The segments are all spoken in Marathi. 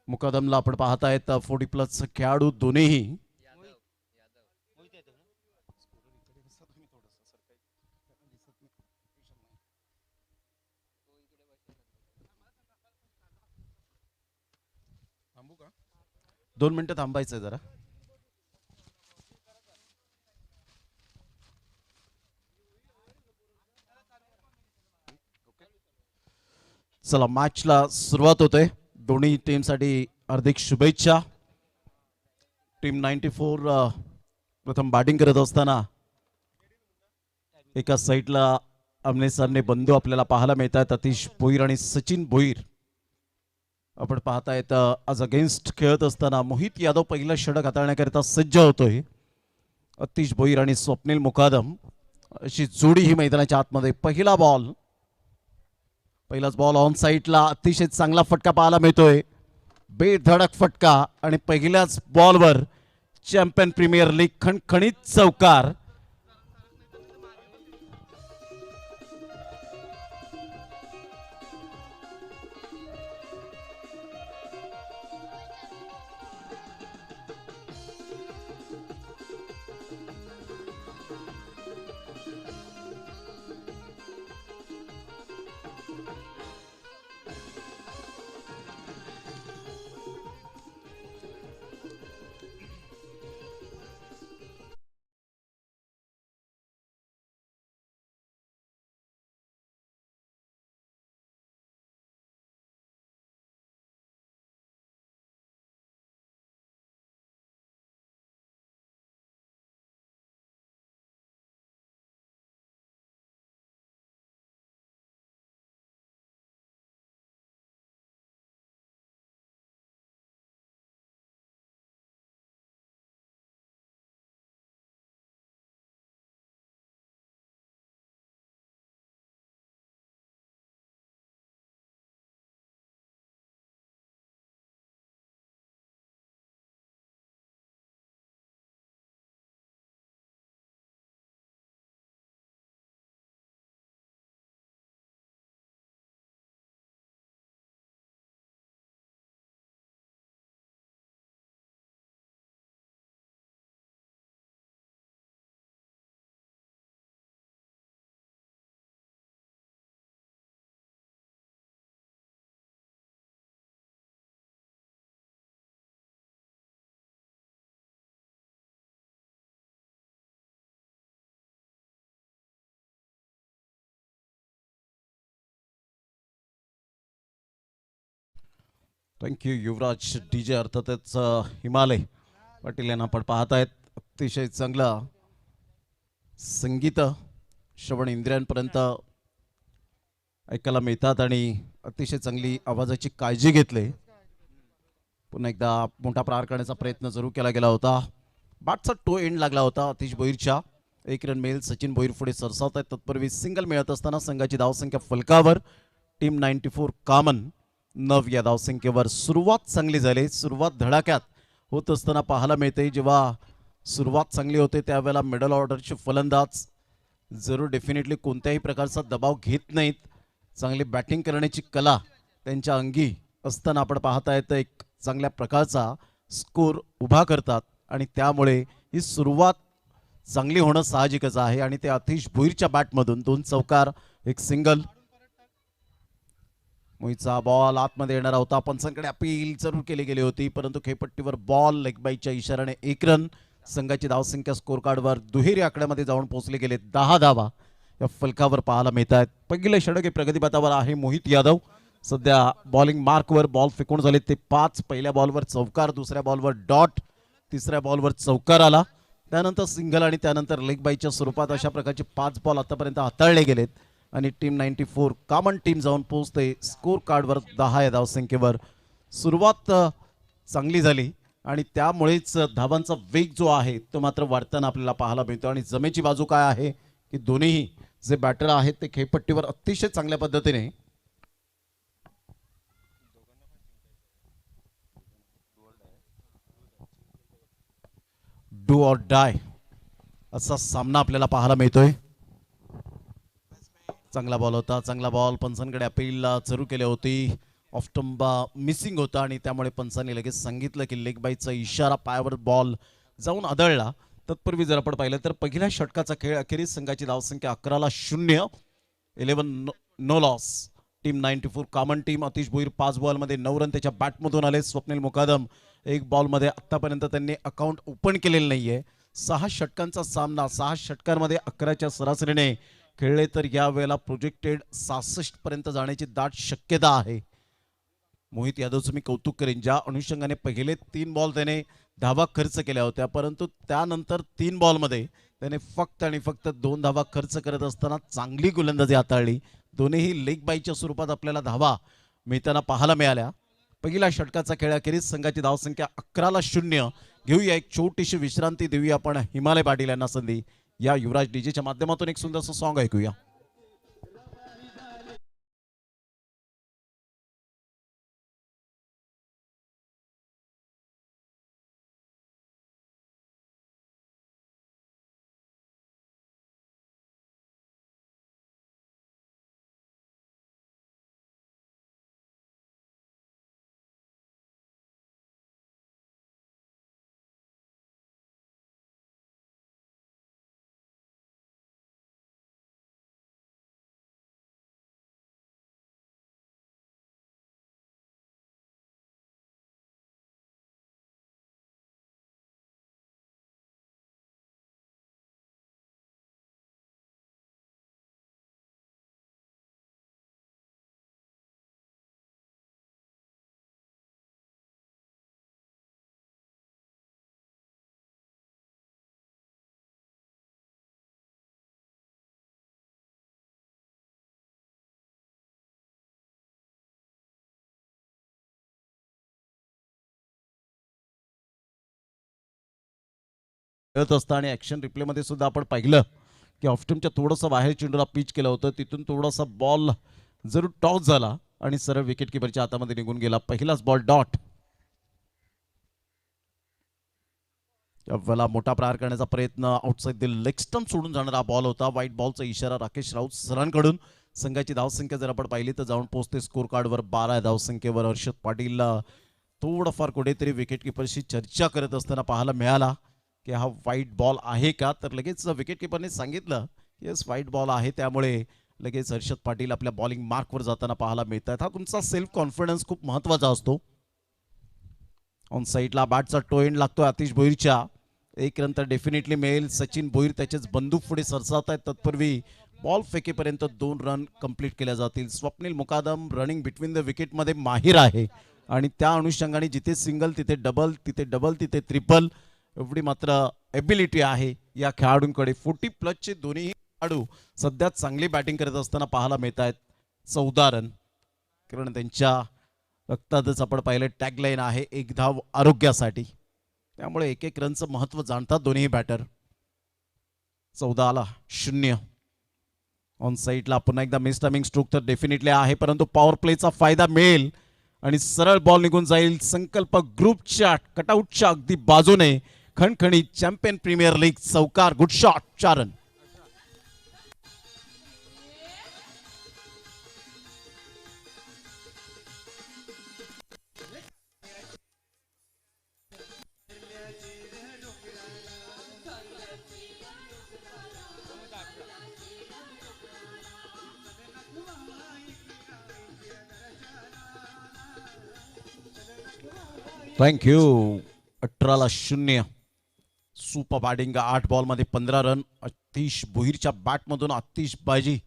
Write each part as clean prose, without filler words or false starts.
मुकादमला आपण पाहतायत 40+ खेळाडू दोन्हीही. दोन मिनिटं थांबायचंय जरा. चला मॅचला सुरुवात होते. दोन्ही टीमसाठी हार्दिक शुभेच्छा. टीम 94 प्रथम बॅटिंग करत असताना एका साईडला आमने सामने बंधू आपल्याला पाहायला मिळतात, अतिश भोईर आणि सचिन भोईर. आपण पाहतायत आज अगेन्स्ट खेळत असताना मोहित यादव पहिलं षटक हाताळण्याकरिता सज्ज होतोय. अतिश भोईर आणि स्वप्नील मुकादम अशी जोडी ही मैदानाच्या आतमध्ये. पहिलाच बॉल ऑन साईडला अतिशय चांगला फटका पाहायला मिळतोय, बेधडक फटका. आणि पहिल्याच बॉलवर चॅम्पियन प्रीमियर लीग खणखणीत चौकार. थँक्यू युवराज डीजे, अर्थातच हिमालय पाटील यांना आपण पाहतायत. अतिशय चांगलं संगीत श्रवण इंद्रियांपर्यंत ऐकायला मिळतात आणि अतिशय चांगली आवाजाची काळजी घेतली. पुन्हा एकदा मोठा प्रहार करण्याचा प्रयत्न जरूर केला गेला होता. बॅटचा टो एंड लागला होता अतिश भोईरच्या. 1 रन मिळेल. सचिन भोईर पुढे सरसावत आहेत. तत्पूर्वी सिंगल मिळत असताना संघाची धावसंख्या फलकावर. टीम 94 कॉमन 9 या धावसंख्येवर. सुरुवात चांगली झाली. सुरुवात धडाक्यात होत असताना पाहायला मिळते. जेव्हा सुरुवात चांगली होते त्यावेळेला मिडल ऑर्डरचे फलंदाज जरूर डेफिनेटली कोणत्याही प्रकारचा दबाव घेत नाहीत. चांगली बॅटिंग करण्याची कला त्यांच्या अंगी असताना आपण पाहता येतं एक चांगल्या प्रकारचा स्कोर उभा करतात आणि त्यामुळे ही सुरुवात चांगली होणं साहजिकच आहे. आणि ते अतिश भोईरच्या बॅटमधून 2 चौकार, 1 सिंगल. मोहितचा बॉल आतमध्ये येणारा होता. पंचांकडे अपील जरूर केली गेली होती, परंतु खेळपट्टीवर बॉल लेग बाईच्या इशाऱ्याने 1 रन. संघाची धावसंख्या स्कोर कार्डवर दुहेरी आकड्यामध्ये जाऊन पोहोचले गेले. 10 धावा या फलकावर पाहायला मिळत आहेत. पहिले षटक हे प्रगतीपथावर आहे मोहित यादव. सध्या बॉलिंग मार्कवर बॉल फेकून झाले ते 5. पहिल्या बॉलवर चौकार, दुसऱ्या बॉलवर डॉट, तिसऱ्या बॉलवर चौकार आला, त्यानंतर सिंगल आणि त्यानंतर लेग बाईच्या स्वरूपात अशा प्रकारचे 5 बॉल आतापर्यंत हाताळले गेलेत. आणि टीम 94 कॉमन टीम जाऊन पोहोचते स्कोर कार्डवर 10 या धावसंख्येवर. सुरुवात चांगली झाली आणि त्यामुळेच धावांचा वेग जो आहे तो मात्र वाढताना आपल्याला पाहायला मिळतो. आणि जमेची बाजू काय आहे की दोन्हीही जे बॅटर आहेत ते खेळपट्टीवर अतिशय चांगल्या पद्धतीने डू ऑर डाय असा सामना आपल्याला पाहायला मिळतोय. चांगला बॉल होता, चांगला बॉल. पंचांकडे अपील जरूर केली होती. ऑफ्टंबा मिसिंग होता आणि त्यामुळे पंचांनी लगेच सांगितलं की लेग बाईचा इशारा, पायावर बॉल जाऊन आदळला. तत्पूर्वी जर आपण पाहिलं तर पहिल्या षटकाचा खेळ अखेरीस संघाची धावसंख्या 11-0, 11 no loss. Team 94 common team. Atish Bhoir 5 बॉलमध्ये 9 रन त्याच्या बॅटमधून आले. स्वप्नील मुकादम 1 बॉलमध्ये आतापर्यंत त्यांनी अकाउंट ओपन केलेलं नाहीये. 6 षटकांचा सामना, 6 षटकांमध्ये 11च्या सरासरीने खेळले तर यावेळेला प्रोजेक्टेड 66 पर्यंत जाण्याची दाट शक्यता आहे. मोहित यादवचं मी कौतुक करेन, ज्या अनुषंगाने पहिले 3 बॉल त्याने धावा खर्च केल्या होत्या, परंतु त्यानंतर 3 बॉलमध्ये त्याने फक्त आणि फक्त 2 धावा खर्च करत असताना चांगली गोलंदाजी हाताळली. दोन्हीही लेग बाईच्या स्वरूपात आपल्याला धावा मिळताना पाहायला मिळाल्या. पहिल्या षटकाचा खेळ अखेरीस संघाची धावसंख्या 11-0. घेऊया एक छोटीशी विश्रांती, देऊया आपण हिमालय पाटील यांना संधी. या युवराज डीजेच्या माध्यमातून एक सुंदरसं सॉन्ग ऐकूया. खेळत असताना ऍक्शन रिप्लेमध्ये सुद्धा आपण पाहिलं की ऑफ्टमच्या थोडंसं बाहेर चेंडूला पिच केलं होतं, तिथून थोडासा बॉल जरूर टॉस झाला आणि सरळ विकेट किपरच्या हातामध्ये निघून गेला. पहिलाच बॉल डॉट. त्यावेळेला मोठा प्रहार करण्याचा प्रयत्न, आउटसाइड द लेग स्टंप सोडून जाणारा बॉल होता. व्हाईट बॉलचा इशारा राकेश राऊत सरांकडून. संघाची धावसंख्या जर आपण पाहिली तर जाऊन पोहोचते स्कोर कार्डवर 12 धावसंख्येवर. हर्षद पाटील थोडंफार कुठेतरी विकेट किपरशी चर्चा करत असताना पाहायला मिळाला की हा व्हाईट बॉल आहे का, तर लगेच विकेट किपरने सांगितलं येस व्हाईट बॉल आहे. त्यामुळे लगेच हर्षद पाटील आपल्या बॉलिंग मार्कवर जाताना पाहायला मिळतात. हा तुमचा सेल्फ कॉन्फिडन्स खूप महत्वाचा असतो. ऑन साईडला बॅटचा टो एंड लागतो आतिश भोईरच्या. एक रन तर डेफिनेटली मिळेल. सचिन भोईर त्याचेच बंदूक पुढे सरसावत आहेत. तत्पूर्वी बॉल फेकेपर्यंत 2 रन कंप्लीट केल्या जातील. स्वप्नील मुकादम रनिंग बिटवीन द विकेटमध्ये माहीर आहे आणि त्या अनुषंगाने जिथे सिंगल तिथे डबल, तिथे डबल तिथे ट्रिपल, एवढी मात्र एबिलिटी आहे या खेळाडूंकडे. 40+ दोन्ही खेळाडू सध्या चांगली बॅटिंग करत असताना पाहायला मिळत आहेत. 14 रन, कारण त्यांच्या रक्तातच आपण पाहिलं टॅगलाईन आहे एक धाव आरोग्यासाठी. त्यामुळे एक एक रनचं महत्व जाणतात दोन्ही बॅटर. 14-0. ऑन साईडला पुन्हा एकदा मिस टायमिंग स्ट्रोक तर डेफिनेटली आहे, परंतु पॉवर प्लेचा फायदा मिळेल आणि सरळ बॉल निघून जाईल. संकल्प ग्रुपच्या कटआउटच्या अगदी बाजूने खणखणीत चॅम्पियन प्रीमियर लीग चौकार. Good shot. 4 run. Thank you. 18-0. Super batting. 8 बॉलमध्ये 15 रन. आतिश भोईरच्या बॅटमधून आतिश बाजी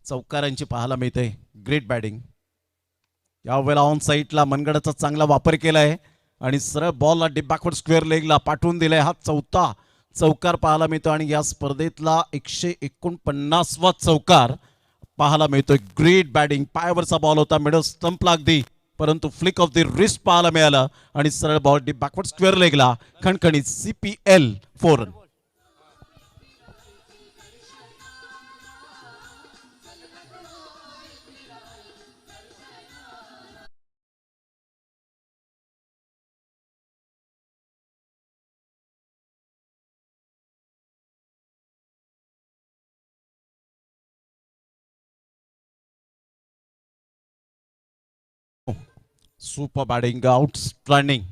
चौकारांची पाहायला मिळते. Great batting. यावेळेला ऑन साईडला मनगडाचा चांगला वापर केलाय आणि सरळ बॉलला डीप बॅकवर्ड स्क्वेअर लेगला पाठवून दिलाय. हा चौथा चौकार पाहायला मिळतो आणि या स्पर्धेतला 149वा चौकार पाहायला मिळतोय. Great batting. पायावरचा बॉल होता, मिडल स्टंपला अगदी, परंतु फ्लिक ऑफ द रिस्ट पाहायला मिळालं आणि सरळ बॉल डीप बॅकवर्ड स्क्वेअर लेगला खणखणीत. CPL 4 run. Super batting, outstanding.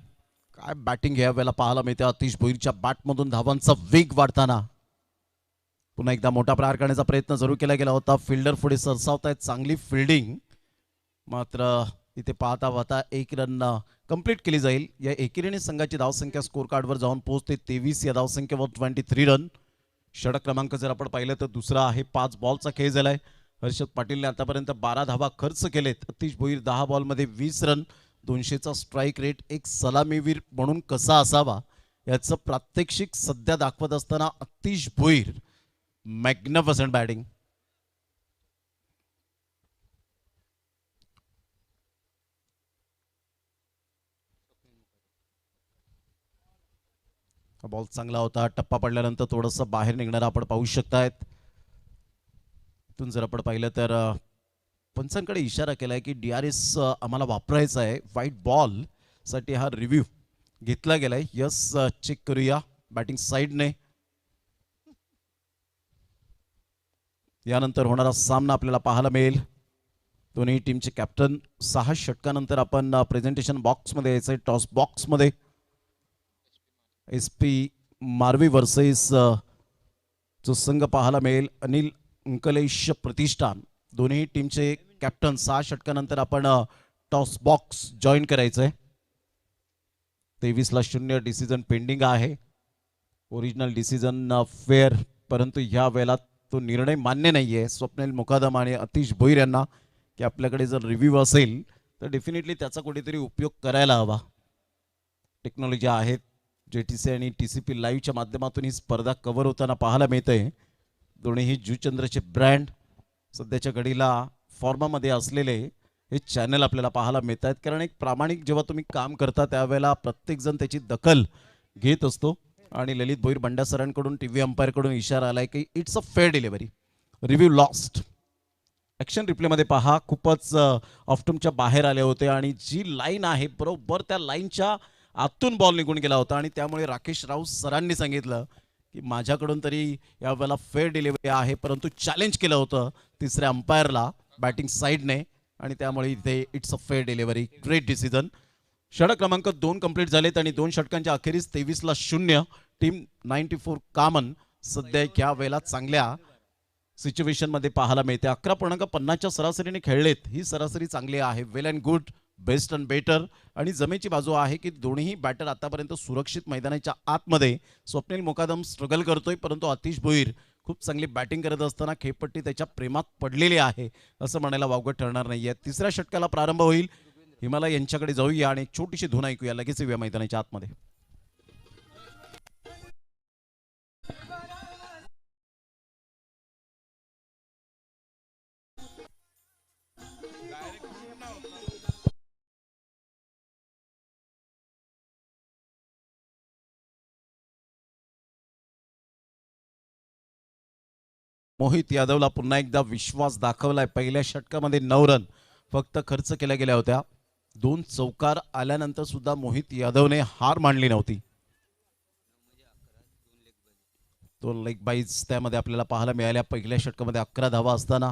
काय बॅटिंग या वेळेला पाहायला मिळते. आतिश भोईरच्या बॅटमधून धावांचा वेग वाढताना पुन्हा एकदा मोठा प्रहार करण्याचा प्रयत्न जरूर केला गेला होता. फिल्डर पुढे सरसावतायत, चांगली फिल्डिंग. मात्र इथे पाहता पाहता एक रन कंप्लीट केली जाईल. या एकेरीने संघाची धावसंख्या स्कोर कार्डवर जाऊन पोहोचते 23. या धावसंख्येवर 23 रन. षटक क्रमांक जर आपण पाहिलं तर दुसरा आहे. 5 बॉलचा खेळ झालाय. हर्षद पाटीलने आतापर्यंत 12 धावा खर्च केलेत. आतिश भोईर 10 बॉलमध्ये 20 रन, 200चा स्ट्राईक रेट. एक सलामीवीर म्हणून कसा असावा याचं प्रात्यक्षिक सध्या दाखवत असताना Atish Bhoir magnificent batting. Ball चांगला होता. टप्पा पडल्यानंतर थोडंसं बाहेर निघणारा आपण पाहू शकतायत. इथून जर आपण पाहिलं तर पंचांकडे इशारा केलाय की DRS आम्हाला वापरायचा आहे. व्हाईट बॉल साठी हा रिव्ह्यू घेतला गेलाय. यस, चेक करूया बॅटिंग साईडने. यानंतर होणारा सामना आपल्याला पाहायला मिळेल. दोन्ही टीमचे कॅप्टन. 6 षटकानंतर आपण प्रेझेंटेशन बॉक्समध्ये यायचंय. टॉस बॉक्समध्ये SP मारवी वर्सेस जो संघ पाहायला मिळेल अनिल अंकलेश प्रतिष्ठान. दोन्ही टीमचे कॅप्टन. 6 षटकानंतर आपण टॉस बॉक्स जॉईन करायचंय. 23-0 डिसिजन पेंडिंग आहे. ओरिजिनल डिसिजन फेअर, परंतु ह्या वेळेला तो निर्णय मान्य नाहीये स्वप्नील मुकादम आणि आतिश भोईर यांना की आपल्याकडे जर रिव्ह्यू असेल तर डेफिनेटली त्याचा कुठेतरी उपयोग करायला हवा. टेक्नॉलॉजी आहेत. JTC आणि TCP लाईव्हच्या माध्यमातून ही स्पर्धा कव्हर होताना पाहायला मिळते. दोन्हीही जुचंद्रचे ब्रँड सध्याच्या घडीला फॉर्मामध्ये असलेले हे चॅनल आपल्याला पाहायला मिळत आहेत. कारण एक प्रामाणिक जेव्हा तुम्ही काम करता त्यावेळेला प्रत्येकजण त्याची दखल घेत असतो. आणि ललित भोईर बंड्या सरांकडून TV अंपायरकडून इशारा आलाय की it's a fair delivery. Review lost. Action रिप्लेमध्ये पहा, खूपच ऑफ्टमच्या बाहेर आले होते आणि जी लाईन आहे बरोबर त्या लाईनच्या आतून बॉल निघून गेला होता. आणि त्यामुळे राकेश राऊत सरांनी सांगितलं की माझ्याकडून तरी यावेळेला फेअर डिलिव्हरी आहे, परंतु चॅलेंज केलं होतं तिसऱ्या अंपायरला बॅटिंग साईडने आणि त्यामुळे इथे it's a fair delivery. Great decision. षटक क्रमांक 2 कंप्लीट झालेत आणि 2 षटकांच्या अखेरीस 23-0 टीम 94 कामन सध्या ह्या वेळेला चांगल्या सिच्युएशन मध्ये पाहायला मिळते. 11.50च्या सरासरीने खेळलेत. ही सरासरी चांगली आहे. Well and good, best and better. आणि जमेची बाजू आहे की दोन्ही बॅटर आतापर्यंत सुरक्षित मैदानाच्या आतमध्ये. स्वप्नील मुकादम स्ट्रगल करतोय, परंतु आतिश भोईर खूप चांगली बॅटिंग करत असताना खेळपट्टी त्याच्या प्रेमात पडलेली आहे असं म्हणायला वावगं ठरणार नाहीये. तिसऱ्या षटकाला प्रारंभ होईल. हिमालय यांच्याकडे जाऊया आणि छोटीशी धून ऐकूया. लगेच येऊया मैदानाच्या आतमध्ये. मोहित यादवला पुन्हा एकदा विश्वास दाखवलाय. पहिल्या षटकामध्ये 9 रन फक्त खर्च केल्या गेल्या होत्या. 2 चौकार आल्यानंतर सुद्धा मोहित यादवने हार मानली नव्हती. 2 लेग बाईज त्यामध्ये आपल्याला पाहायला मिळाल्या. पहिल्या षटकामध्ये 11 धावा असताना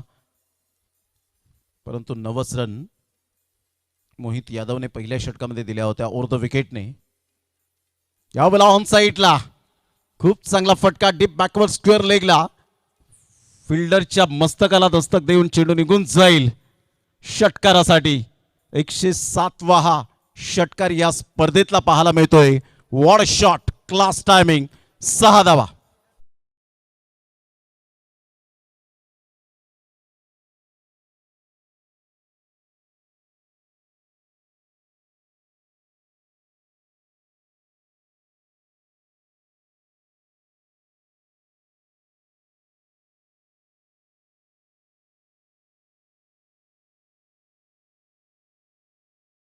परंतु 9 रन मोहित यादवने पहिल्या षटकामध्ये दिल्या होत्या ओव्हर द विकेटने. यावेळेला ऑन साईडला खूप चांगला फटका डीप बॅकवर्ड स्क्वेअर लेगला. फिल्डरच्या मस्तकाला दस्तक देऊन चेंडू निघून जाईल षटकारासाठी. 107वा हा षटकार या स्पर्धेतला पाहायला मिळतोय. What a shot, class timing. 6 धावा.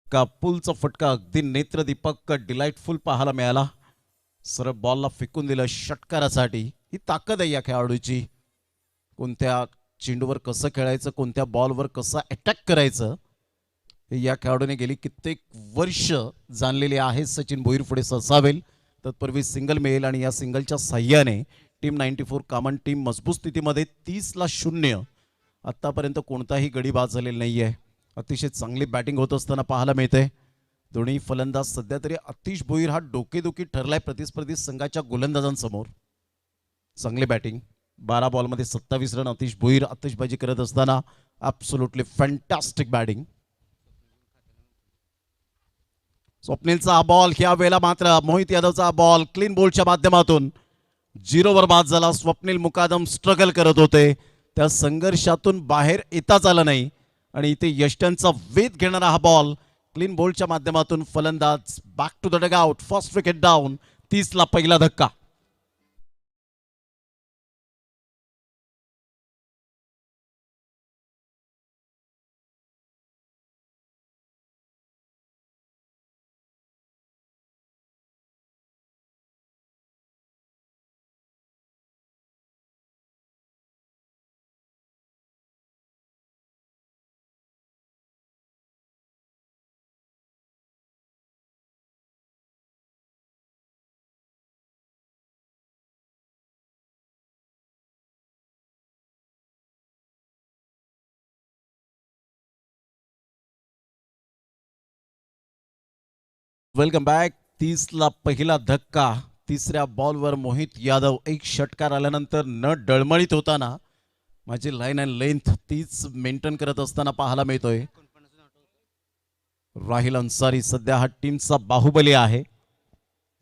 कापूलचा फटका अगदी नेत्रदीपक डिलाइटफुल पाहायला मिळाला. सरळ बॉलला फेकून दिलं षटकारासाठी. ही ताकद आहे या खेळाडूची. कोणत्या चेंडूवर कसं खेळायचं, कोणत्या बॉलवर कसं अटॅक करायचं हे या खेळाडूने गेली कित्येक वर्ष जाणलेले आहे. सचिन भोईर पुढे सरसावेल. तत्पूर्वी सिंगल मिळेल आणि या सिंगलच्या साह्याने टीम 94 कामन टीम मजबूत स्थितीमध्ये. 30-0 आतापर्यंत कोणताही गडी बाद झालेला नाहीये. अतिशय चांगली बॅटिंग होत असताना पाहायला मिळते. दोन्ही फलंदाज सध्या तरी आतिश भोईर हा डोकेदुखी ठरलाय प्रतिस्पर्धी संघाच्या गोलंदाजांसमोर. चांगली बॅटिंग, 12 बॉलमध्ये 27 रन. आतिश भोईर आतिषबाजी करत असताना ॲब्सोल्युटली फॅन्टॅस्टिक बॅटिंग. स्वप्नीलचा हा बॉल, ह्या वेळेला मात्र मोहित यादवचा बॉल क्लीन बोल्डच्या माध्यमातून 0वर बाद झाला. स्वप्नील मुकादम स्ट्रगल करत होते, त्या संघर्षातून बाहेर येताच आलं नाही आणि इथे यष्ट्यांचा वेध घेणारा हा बॉल क्लीन बोल्डच्या माध्यमातून फलंदाज back to the dugout. First wicket down. 30ला पहिला धक्का. Welcome back. 30ला पहिला धक्का. तिसऱ्या बॉलवर मोहित यादव एक षटकार आल्यानंतर न डळमळीत होताना माझी लाईन अँड लेंथ तीच मेंटेन करत असताना पाहायला मिळतोय. राहिल अन्सारी सध्या हा टीमचा बाहुबली आहे.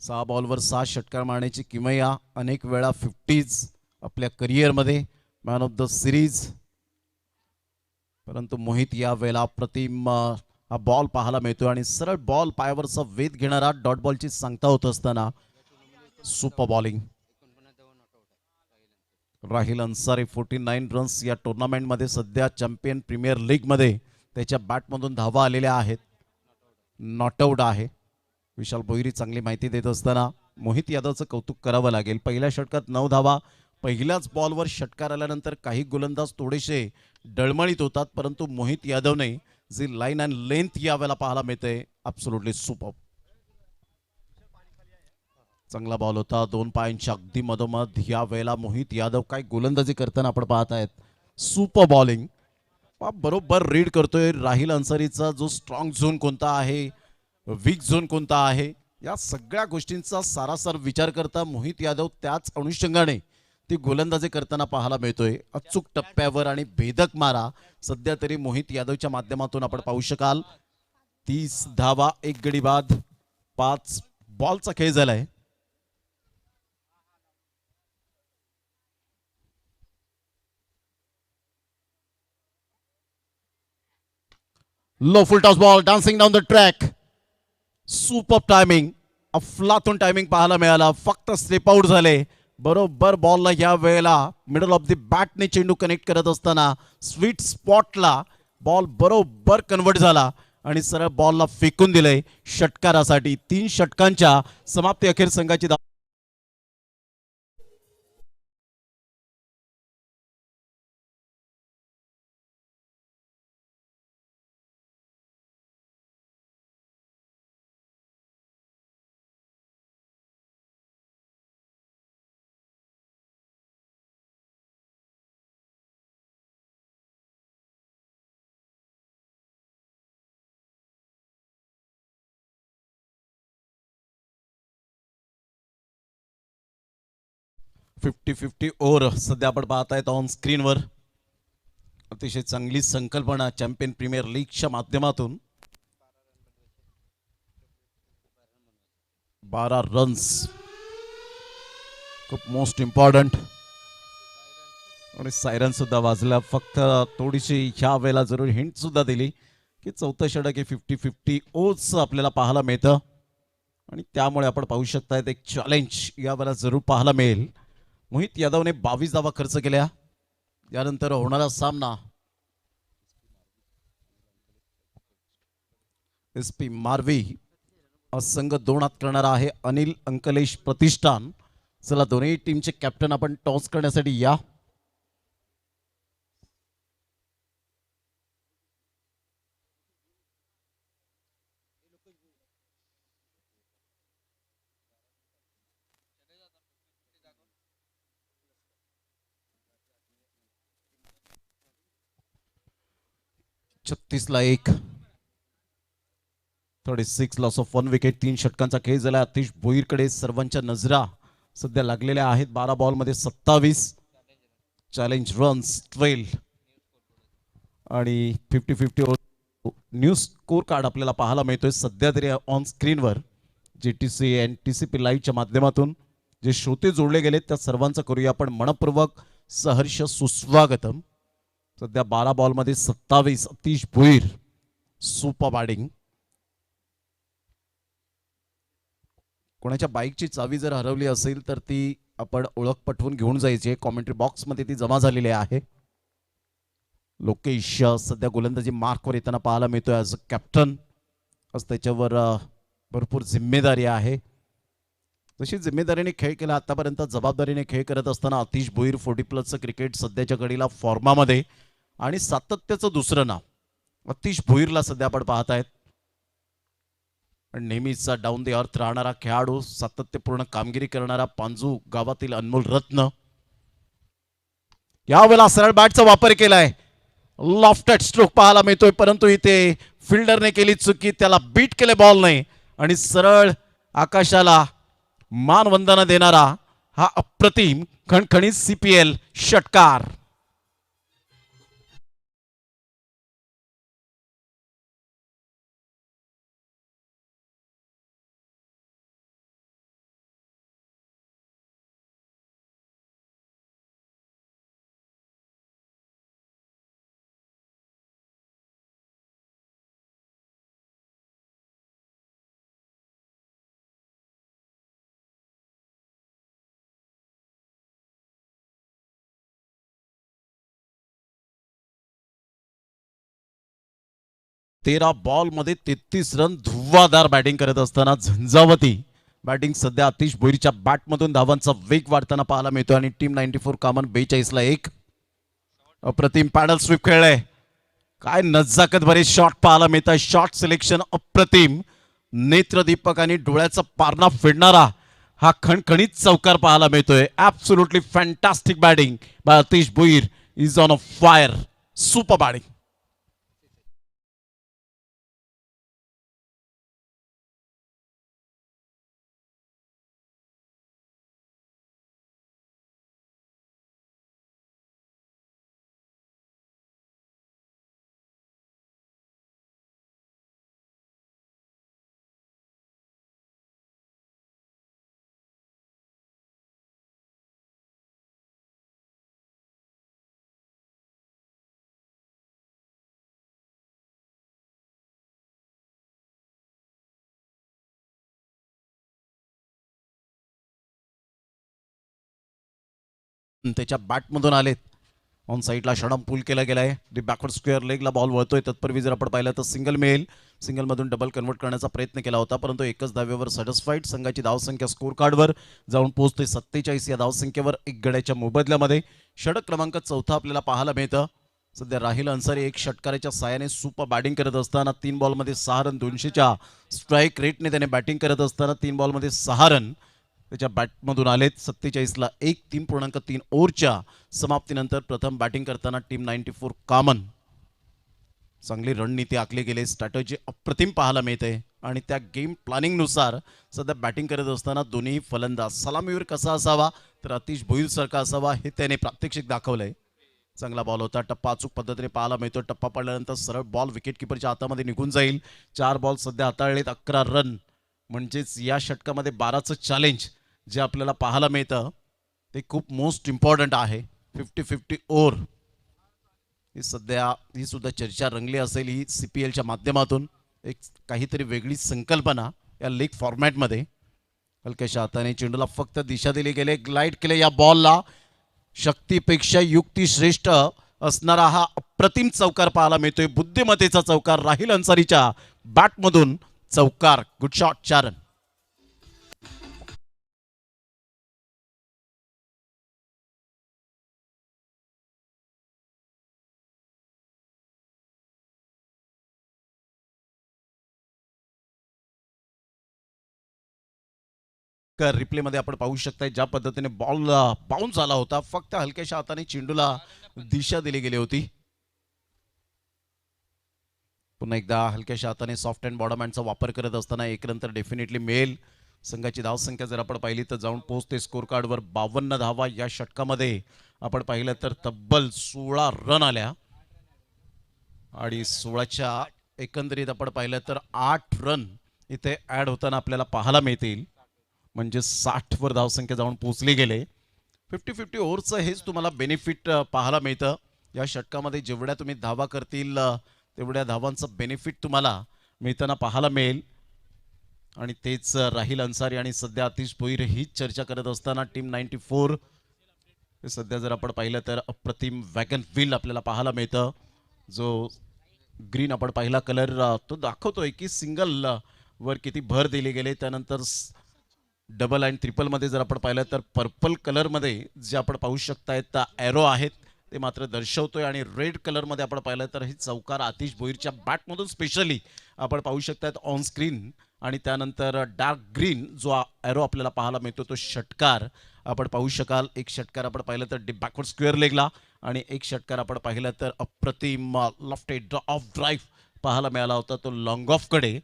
6 बॉलवर 6 षटकार मारण्याची किमया, अनेक वेळा 50s आपल्या करिअरमध्ये, मॅन ऑफ द सिरीज. परंतु मोहित या वेळेला अप्रतिम हा बॉल पाहायला मिळतोय आणि सरळ बॉल पायावरचा वेध घेणारा डॉट बॉलची सांगता होत असताना सुपर बॉलिंग. राहिल अन्सारी 49 रन्स या टुर्नामेंटमध्ये सध्या चॅम्पियन प्रीमियर लीगमध्ये त्याच्या बॅटमधून धावा आलेल्या आहेत. नॉट आउट आहे. विशाल भोईरी चांगली माहिती देत असताना मोहित यादवचं कौतुक करावं लागेल. पहिल्या षटकात 9 धावा. पहिल्याच बॉलवर षटकार आल्यानंतर काही गोलंदाज थोडेसे डळमळीत होतात, परंतु मोहित यादवने जी लाईन अँड लेंथ यावेळेला पाहायला मिळते, ॲब्सोल्युटली सुपर. चांगला बॉल होता, 2 पायांच्या अगदी मधोमध. या वेळेला मोहित यादव काय गोलंदाजी करताना आपण पाहत आहेत. Super bowling. बरोबर रीड करतोय राहिल अन्सारीचा जो स्ट्रॉंग झोन कोणता आहे, वीक झोन कोणता आहे, या सगळ्या गोष्टींचा सारासार विचार करता मोहित यादव त्याच अनुषंगाने ती गोलंदाजी करताना पाहायला मिळतोय. अचूक टप्प्यावर आणि भेदक मारा सध्या तरी मोहित यादवच्या माध्यमातून आपण पाहू शकाल. 30 धावा, 1 गडी बाद, 5 बॉलचा खेळ झालाय. Low full toss ball dancing down the track. Super timing, अफलातून टायमिंग पाहायला मिळाला. फक्त स्लिप आउट झाले. बरोबर बॉलला या वेळेला मिडल ऑफ द बॅटने चेंडू कनेक्ट करत असताना स्वीट स्पॉटला बॉल बरोबर कन्वर्ट झाला आणि सरळ बॉलला फेकून दिले षटकारासाठी. 3 षटकांच्या समाप्ती अखेर संघाची 50-50 ओव्हर सध्या आपण पाहतायत ऑन स्क्रीनवर. अतिशय चांगली संकल्पना चॅम्पियन प्रीमियर लीगच्या माध्यमातून. 12 रन्स खूप मोस्ट इम्पॉर्टंट. आणि सायरन सुद्धा वाजला. फक्त थोडीशी ह्या वेळेला जरूर हिंट सुद्धा दिली की चौथं षटक हे 50-50 ओव्हर्स आपल्याला पाहायला मिळतं आणि त्यामुळे आपण पाहू शकतायत एक चॅलेंज यावेळेला जरूर पाहायला मिळेल. मोहित यादवने 22 धावा खर्च केल्या. यानंतर होणारा सामना एस पी मारवी संघ 2 हात करणार आहे. अनिल अंकलेश प्रतिष्ठान. चला दोन्ही टीमचे कॅप्टन आपण टॉस करण्यासाठी या. 36ला 1. 36 लॉस ऑफ 1 विकेट. 3 षटकांचा खेळ झाला. आतिश भोईरकडे सर्वांच्या नजरा सध्या लागलेल्या आहेत. 12 बॉलमध्ये 27 चॅलेंज रन्स, 12 आणि 50-50 न्यू स्कोर कार्ड आपल्याला पाहायला मिळतोय सध्या तरी ऑन स्क्रीनवर. JTC आणि TCP लाईव्हच्या माध्यमातून जे श्रोते जोडले गेलेत त्या सर्वांचं करूया आपण मनपूर्वक सहर्ष सुस्वागतम. सध्या 12 बॉलमध्ये 27 आतिश भोईर सुपर बॅटिंग. कोणाच्या बाईकची चावी जर हरवली असेल तर ती आपण ओळख पटवून घेऊन जायची. कॉमेंट्री बॉक्समध्ये ती जमा झालेली आहे. लोकेश सध्या गोलंदाजी मार्कवर येताना पाहायला मिळतोय ॲज अ कॅप्टन. आज त्याच्यावर भरपूर जिम्मेदारी आहे. जशी जिम्मेदारीने खेळ केला आतापर्यंत, जबाबदारीने खेळ करत असताना आतिश भोईर 40+ क्रिकेट सध्याच्या घडीला फॉर्मामध्ये आणि सातत्याचं दुसरं नाव आतिश भोईरला सध्या आपण पाहत आहेत. नेहमीचा डाऊन द अर्थ राहणारा खेळाडू, सातत्यपूर्ण कामगिरी करणारा पांजू गावातील अनमोल रत्न. यावेळेला सरळ बॅटचा वापर केलाय. लॉफ्टेड स्ट्रोक पाहायला मिळतोय परंतु इथे फिल्डरने केली चुकी. त्याला बीट केले बॉल नाही आणि सरळ आकाशाला मानवंदना देणारा हा अप्रतिम खणखणीत CPL षटकार. तेरा बॉल मध्ये 33 रन धुव्वाधार बॅटिंग करत असताना झंझावती बॅटिंग सध्या आतिश भोईरच्या बॅटमधून धावांचा वेग वाढताना पाहायला मिळतो आणि टीम 94 कामन 42ला 1. अप्रतिम पॅडल स्वीप खेळले. काय नजाकत भरे शॉट पाहायला मिळतात. शॉट सिलेक्शन अप्रतिम. नेत्रदीपक आणि डोळ्याचा पारणा फेडणारा हा खणखणीत चौकार पाहायला मिळतोय. Absolutely fantastic batting by Atish Bhoir. Is on a fire. Super batting. त्याच्या बॅटमधून आलेत. ऑन साईडला षडम पूल केला गेलाय. बॅकवर्ड स्क्वेअर लेगला बॉल वळतोय. तत्पूर्वी जर आपण पाहिलं तर सिंगल मिळेल. सिंगलमधून डबल कन्वर्ट करण्याचा प्रयत्न केला होता परंतु एकच धावेवर सॅटिस्फाईड. संघाची धावसंख्या स्कोर कार्डवर जाऊन पोहोचते 47 या धावसंख्येवर 1 गड्याच्या मोबदल्यामध्ये. षटक क्रमांक 4 आपल्याला पाहायला मिळतं. सध्या राहिल अन्सारी 1 षटकाराच्या साहाय्याने सुपर बॅटिंग करत असताना 3 बॉलमध्ये 6 रन. 200च्या स्ट्राईक रेटने त्याने बॅटिंग करत असताना 3 बॉलमध्ये 6 रन त्याच्या बॅटमधून आलेत. 47ला 1. 3.3 ओव्हरच्या समाप्तीनंतर प्रथम बॅटिंग करताना टीम 94 कामन. चांगली रणनीती आखली गेली. स्ट्रॅटेजी अप्रतिम पाहायला मिळते आणि त्या गेम प्लॅनिंगनुसार सध्या बॅटिंग करत असताना दोन्ही फलंदाज सलामीवर कसा असावा तर आतिश भोईर सारखा असावा हे त्याने प्रात्यक्षिक दाखवलंय. चांगला बॉल होता. टप्पा अचूक पद्धतीने पाहायला मिळतो. टप्पा पडल्यानंतर सरळ बॉल विकेट किपरच्या हातामध्ये निघून जाईल. 4 बॉल सध्या हाताळलेत. 11 रन म्हणजेच या षटकामध्ये 12चं चॅलेंज जे आपल्याला पाहायला मिळतं ते खूप मोस्ट इम्पॉर्टंट आहे. 50-50 ओव्हर ही सध्या ही सुद्धा चर्चा रंगली असेल. ही CPLच्या माध्यमातून एक काहीतरी वेगळी संकल्पना या लीग फॉर्मॅटमध्ये. हलक्याच्या हाताने चेंडूला फक्त दिशा दिली गेले. ग्लाइड केले या बॉलला. शक्तीपेक्षा युक्ती श्रेष्ठ असणारा हा अप्रतिम चौकार पाहायला मिळतोय. बुद्धिमत्तेचा चौकार. राहिल अन्सारीच्या बॅटमधून चौकार. Good shot. 4 रन. रिप्ले मध्ये आपण पाहू शकता ज्या पद्धतीने बॉल बाउन्स झाला होता. फक्त हलक्याच्या हाताने चेंडूला दिशा दिली गेली होती. पुन्हा एकदा हलक्याशा हाताने सॉफ्ट अँड बॉटम हँडचा वापर करत असताना एक रन तर डेफिनेटली मिळेल. संघाची धावसंख्या जर आपण पाहिली तर जाऊन पोहोचते स्कोर कार्डवर 52 धावा. या षटकामध्ये आपण पाहिलं तर तब्बल 16 रन आल्या आणि 16च्या एकंदरीत आपण पाहिलं तर 8 रन इथे ॲड होताना आपल्याला पाहायला मिळतील. म्हणजे 60 वर धावसंख्या जाऊन पोहोचली गेले. 50-50 ओव्हरचं हेच तुम्हाला बेनिफिट पाहायला मिळतं. या षटकामध्ये जेवढ्या तुम्ही धावा करतील तेवढ्या धावांचं बेनिफिट तुम्हाला मिळताना पाहायला मिळेल. आणि तेच राहिल अन्सारी आणि सध्या आतिश भोईर हीच चर्चा करत असताना टीम 94 हे सध्या जर आपण पाहिलं तर अप्रतिम वॅगन व्हील आपल्याला पाहायला मिळतं. जो ग्रीन आपण पाहिला कलर तो दाखवतोय की सिंगल वर किती भर दिली गेले. त्यानंतर डबल आणि ट्रिपल मध्ये जर आपण पाहिलं तर पर्पल कलर मध्ये जे आपण पाहू शकतायत एरो आहेत ते मात्र दर्शवतोय. आणि रेड कलर मध्ये आपण पाहिलं तर हे चौकार आतिश भोईरच्या बॅटमधून स्पेशली आपण पाहू शकतात ऑन स्क्रीन. आणि त्यानंतर डार्क ग्रीन जो एरो आपल्याला पाहायला मिळतो तो षटकार आपण पाहू शकाल. एक षटकार आपण पाहिलं तर बॅकवर्ड स्क्वेअर लेगला आणि एक षटकार आपण पाहिलं तर अप्रतिम लेफ्ट ऑफ ड्राईव्ह पाहायला मिळाला होता तो लॉंग ऑफ कडे.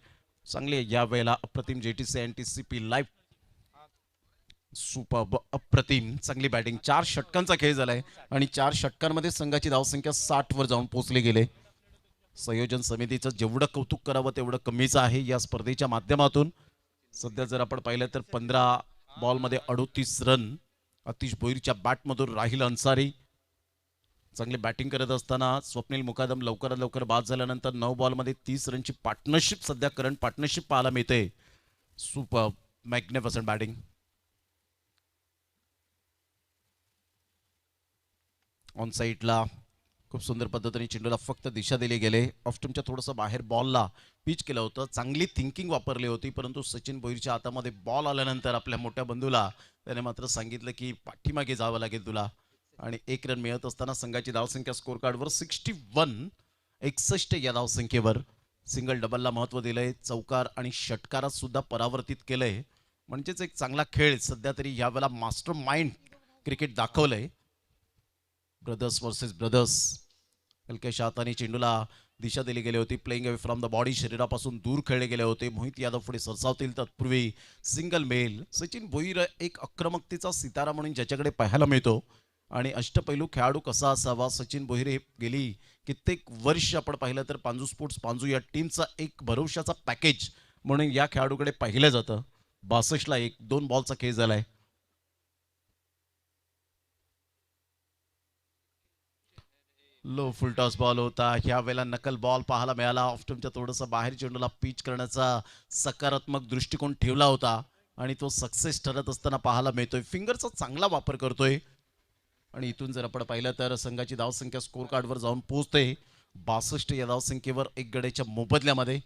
चांगले या वेळेला अप्रतिम जेटीसी एनटीसीपी लाईव्ह सुपर अप्रतिम चांगली बॅटिंग. 4 षटकांचा खेळ झालाय आणि 4 षटकांमध्ये संघाची धावसंख्या 60 वर जाऊन पोहोचले गेले. संयोजन समितीचं जेवढं कौतुक करावं तेवढं कमीच आहे या स्पर्धेच्या माध्यमातून. सध्या जर आपण पाहिलं तर 15 बॉलमध्ये 38 रन आतिश भोईरच्या बॅटमधून राहिल अन्सारी चांगली बॅटिंग करत असताना स्वप्नील मुकादम लवकरात लवकर बाद झाल्यानंतर 9 बॉलमध्ये 30 रनची पार्टनरशिप सध्या करंट पार्टनरशिप पाहायला मिळते. सुपर मॅग्निफिसंट बॅटिंग ऑन साईडला खूप सुंदर पद्धतीने चेंडूला फक्त दिशा दिली गेले. ऑफस्टमच्या थोडंसं बाहेर बॉलला पिच केलं होतं. चांगली थिंकिंग वापरली होती परंतु सचिन भोईरच्या हातामध्ये बॉल आल्यानंतर आपल्या मोठ्या बंधूला त्याने मात्र सांगितलं की पाठीमागे जावं लागेल तुला. आणि एक रन मिळत असताना संघाची धावसंख्या स्कोर कार्डवर 61 या धावसंख्येवर सिंगल डबलला महत्व दिलंय. चौकार आणि षटकारात सुद्धा परावर्तित केलंय. म्हणजेच एक चांगला खेळ सध्या तरी यावेळेला मास्टर माइंड क्रिकेट दाखवलंय. Brothers versus brothers. हलक्याशा हाताने चेंडूला दिशा दिली गेली होती. Playing away from the body शरीरापासून दूर खेळले गेले होते. मोहित यादव पुढे सरसावतील तत्पूर्वी सिंगल मेल. सचिन भोईर एक आक्रमकतेचा सितारा म्हणून ज्याच्याकडे पाहायला मिळतो आणि अष्टपैलू खेळाडू कसा असावा. सचिन भोईर हे गेली कित्येक वर्ष आपण पाहिलं तर पांजू स्पोर्ट्स पांजू या टीमचा एक भरवशाचा पॅकेज म्हणून या खेळाडूकडे पाहिलं जातं. 62ला 1-2 बॉलचा खेळ झालाय. लो फुलटॉस बॉल होता. ह्या वेळेला नकल बॉल पाहायला मिळाला. ऑफ्टमच्या थोडंसं बाहेर चेंडूला पिच करण्याचा सकारात्मक दृष्टिकोन ठेवला होता आणि तो सक्सेस ठरत असताना पाहायला मिळतोय. फिंगरचा चांगला वापर करतोय आणि इथून जर आपण पाहिलं तर संघाची धावसंख्या स्कोर कार्डवर जाऊन पोहोचते 62 या धावसंख्येवर एक गड्याच्या मोबदल्यामध्ये.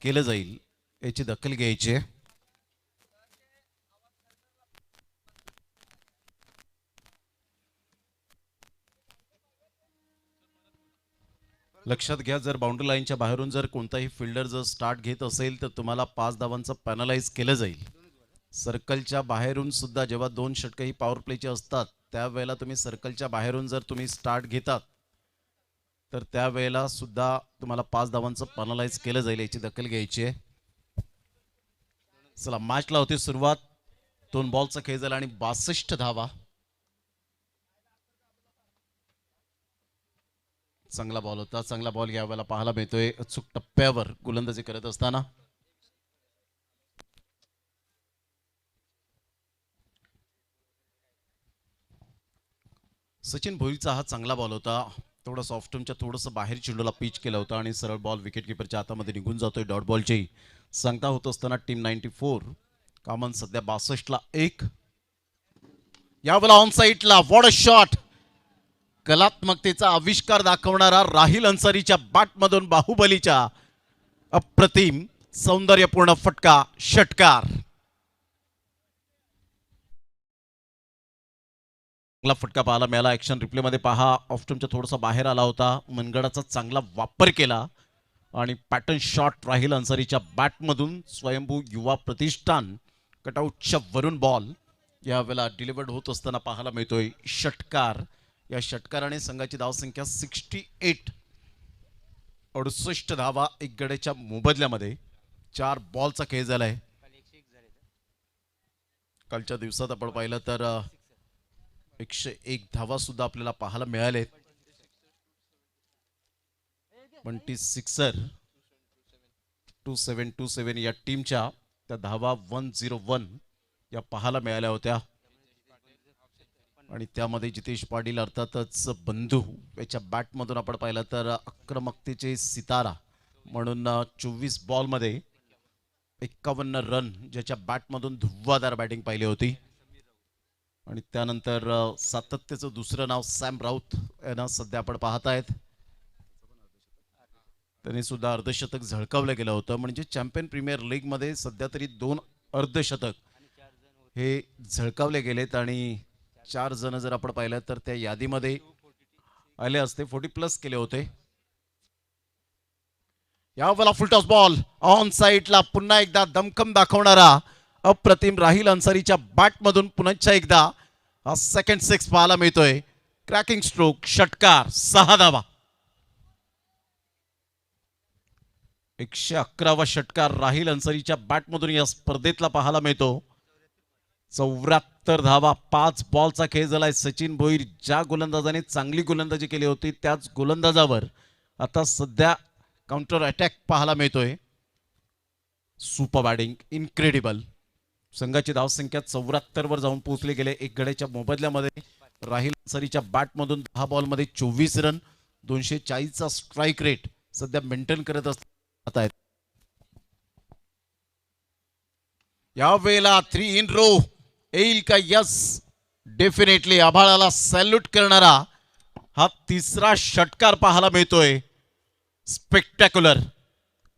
केलं जाईल याची दखल घ्यायची आहे. लक्षात घ्या, जर बाउंड्री लाईनच्या बाहेरून जर कोणताही फिल्डर जर स्टार्ट घेत असेल तर तुम्हाला 5 धावांचं पॅनलाइज केलं जाईल. सर्कलच्या बाहेरून सुद्धा जेव्हा 2 षटकं ही पॉवर प्लेची असतात त्यावेळेला तुम्ही सर्कलच्या बाहेरून जर तुम्ही स्टार्ट घेतात तर त्यावेळेला सुद्धा तुम्हाला 5 धावांचं पॅनलाइज केलं जाईल, याची दखल घ्यायची आहे. चला, मॅचला होती सुरुवात. 2 बॉलचा खेळ झाला आणि 62 धावा. चांगला बॉल होता, चांगला बॉल यावेळेला पाहायला मिळतोय अचूक टप्प्यावर गोलंदाजी करत असताना. सचिन भोईरचा हा चांगला बॉल होता. थोडं सॉफ्टमच्या थोडंसं बाहेर चेंडूला पिच केला होता आणि सरळ बॉल विकेट किपरच्या हातामध्ये निघून जातोय. डॉट बॉलची सांगता होत असताना टीम 94 कामन सध्या 62ला 1. यावेळेला ऑन साईडला वॉट अ शॉट. कलात्मकतेचा आविष्कार दाखवणारा राहिल अन्सारीच्या बॅटमधून बाहुबलीच्या अप्रतिम सौंदर्यपूर्ण फटका, षटकार. चांगला फटका पाहायला मिळाला. ऍक्शन रिप्ले मध्ये पहा, ऑफस्टमच्या थोडासा बाहेर आला होता. मनगडाचा चांगला वापर केला आणि पॅटर्न शॉट राहिल अन्सारीच्या बॅटमधून स्वयंभू युवा प्रतिष्ठान कटआउटच्या वरून बॉल यावेळेला डिलिव्हर्ड होत असताना पाहायला मिळतोय, षटकार. या षटकाराने संघाची धावसंख्या 68, 68 धावा एक गड्याच्या मोबदल्यामध्ये. 4 बॉलचा खेळ झालाय. कालच्या दिवसात आपण पाहिलं तर 101 धावा सुद्धा आपल्याला पाहायला मिळालेत. पण ती सिक्सर 2727 या टीमच्या त्या धावा 101 या पाहायला मिळाल्या होत्या. आणि त्यामध्ये जितेश पाटील अर्थातच बंधू याच्या बॅटमधून आपण पाहिलं तर आक्रमकतेचे सितारा म्हणून 24 बॉलमध्ये 51 रन ज्याच्या बॅटमधून धुव्वादार बॅटिंग पाहिली होती. आणि त्यानंतर सातत्याचं दुसरं नाव सॅम राऊत यांना सध्या आपण पाहतायत. त्यांनी सुद्धा अर्धशतक झळकावलं गेलं होतं. म्हणजे चॅम्पियन प्रीमियर लीग मध्ये सध्या तरी 2 अर्धशतक हे झळकावले गेलेत आणि 4 जण जर आपण पाहिलं तर त्या यादीमध्ये आले असते. 40+ केले होते. यावेळेला फुलटॉस बॉल ऑन साईडला पुन्हा एकदा दमखम दाखवणारा अप्रतिम राहिल अन्सारीच्या बॅटमधून पुन्हा एकदा हा सेकंड 6 पाहायला मिळतोय. क्रॅकिंग स्ट्रोक, षटकार, 6 धावा. 111वा षटकार राहिल अन्सारीच्या बॅटमधून या स्पर्धेतला पाहायला मिळतो. 74 धावा. 5 बॉलचा खेळ झालाय. सचिन भोईर ज्या गोलंदाजाने चांगली गोलंदाजी केली होती त्याच गोलंदाजावर आता सध्या काउंटर अटॅक पाहायला मिळतोय. Super batting, incredible. संघाची धावसंख्या 74 वर जाऊन पोहोचले गेले एक गड्याच्या मोबदल्यामध्ये. राहिल अन्सारीच्या बॅटमधून 10 बॉलमध्ये 24 रन, 240चा स्ट्राईक रेट सध्या मेंटेन करत असतात. यावेळेला 3 इन रो येईल का? Yes, definitely. आभाळाला सॅल्यूट करणारा हा तिसरा षटकार पाहायला मिळतोय. स्पेक्टॅक्युलर.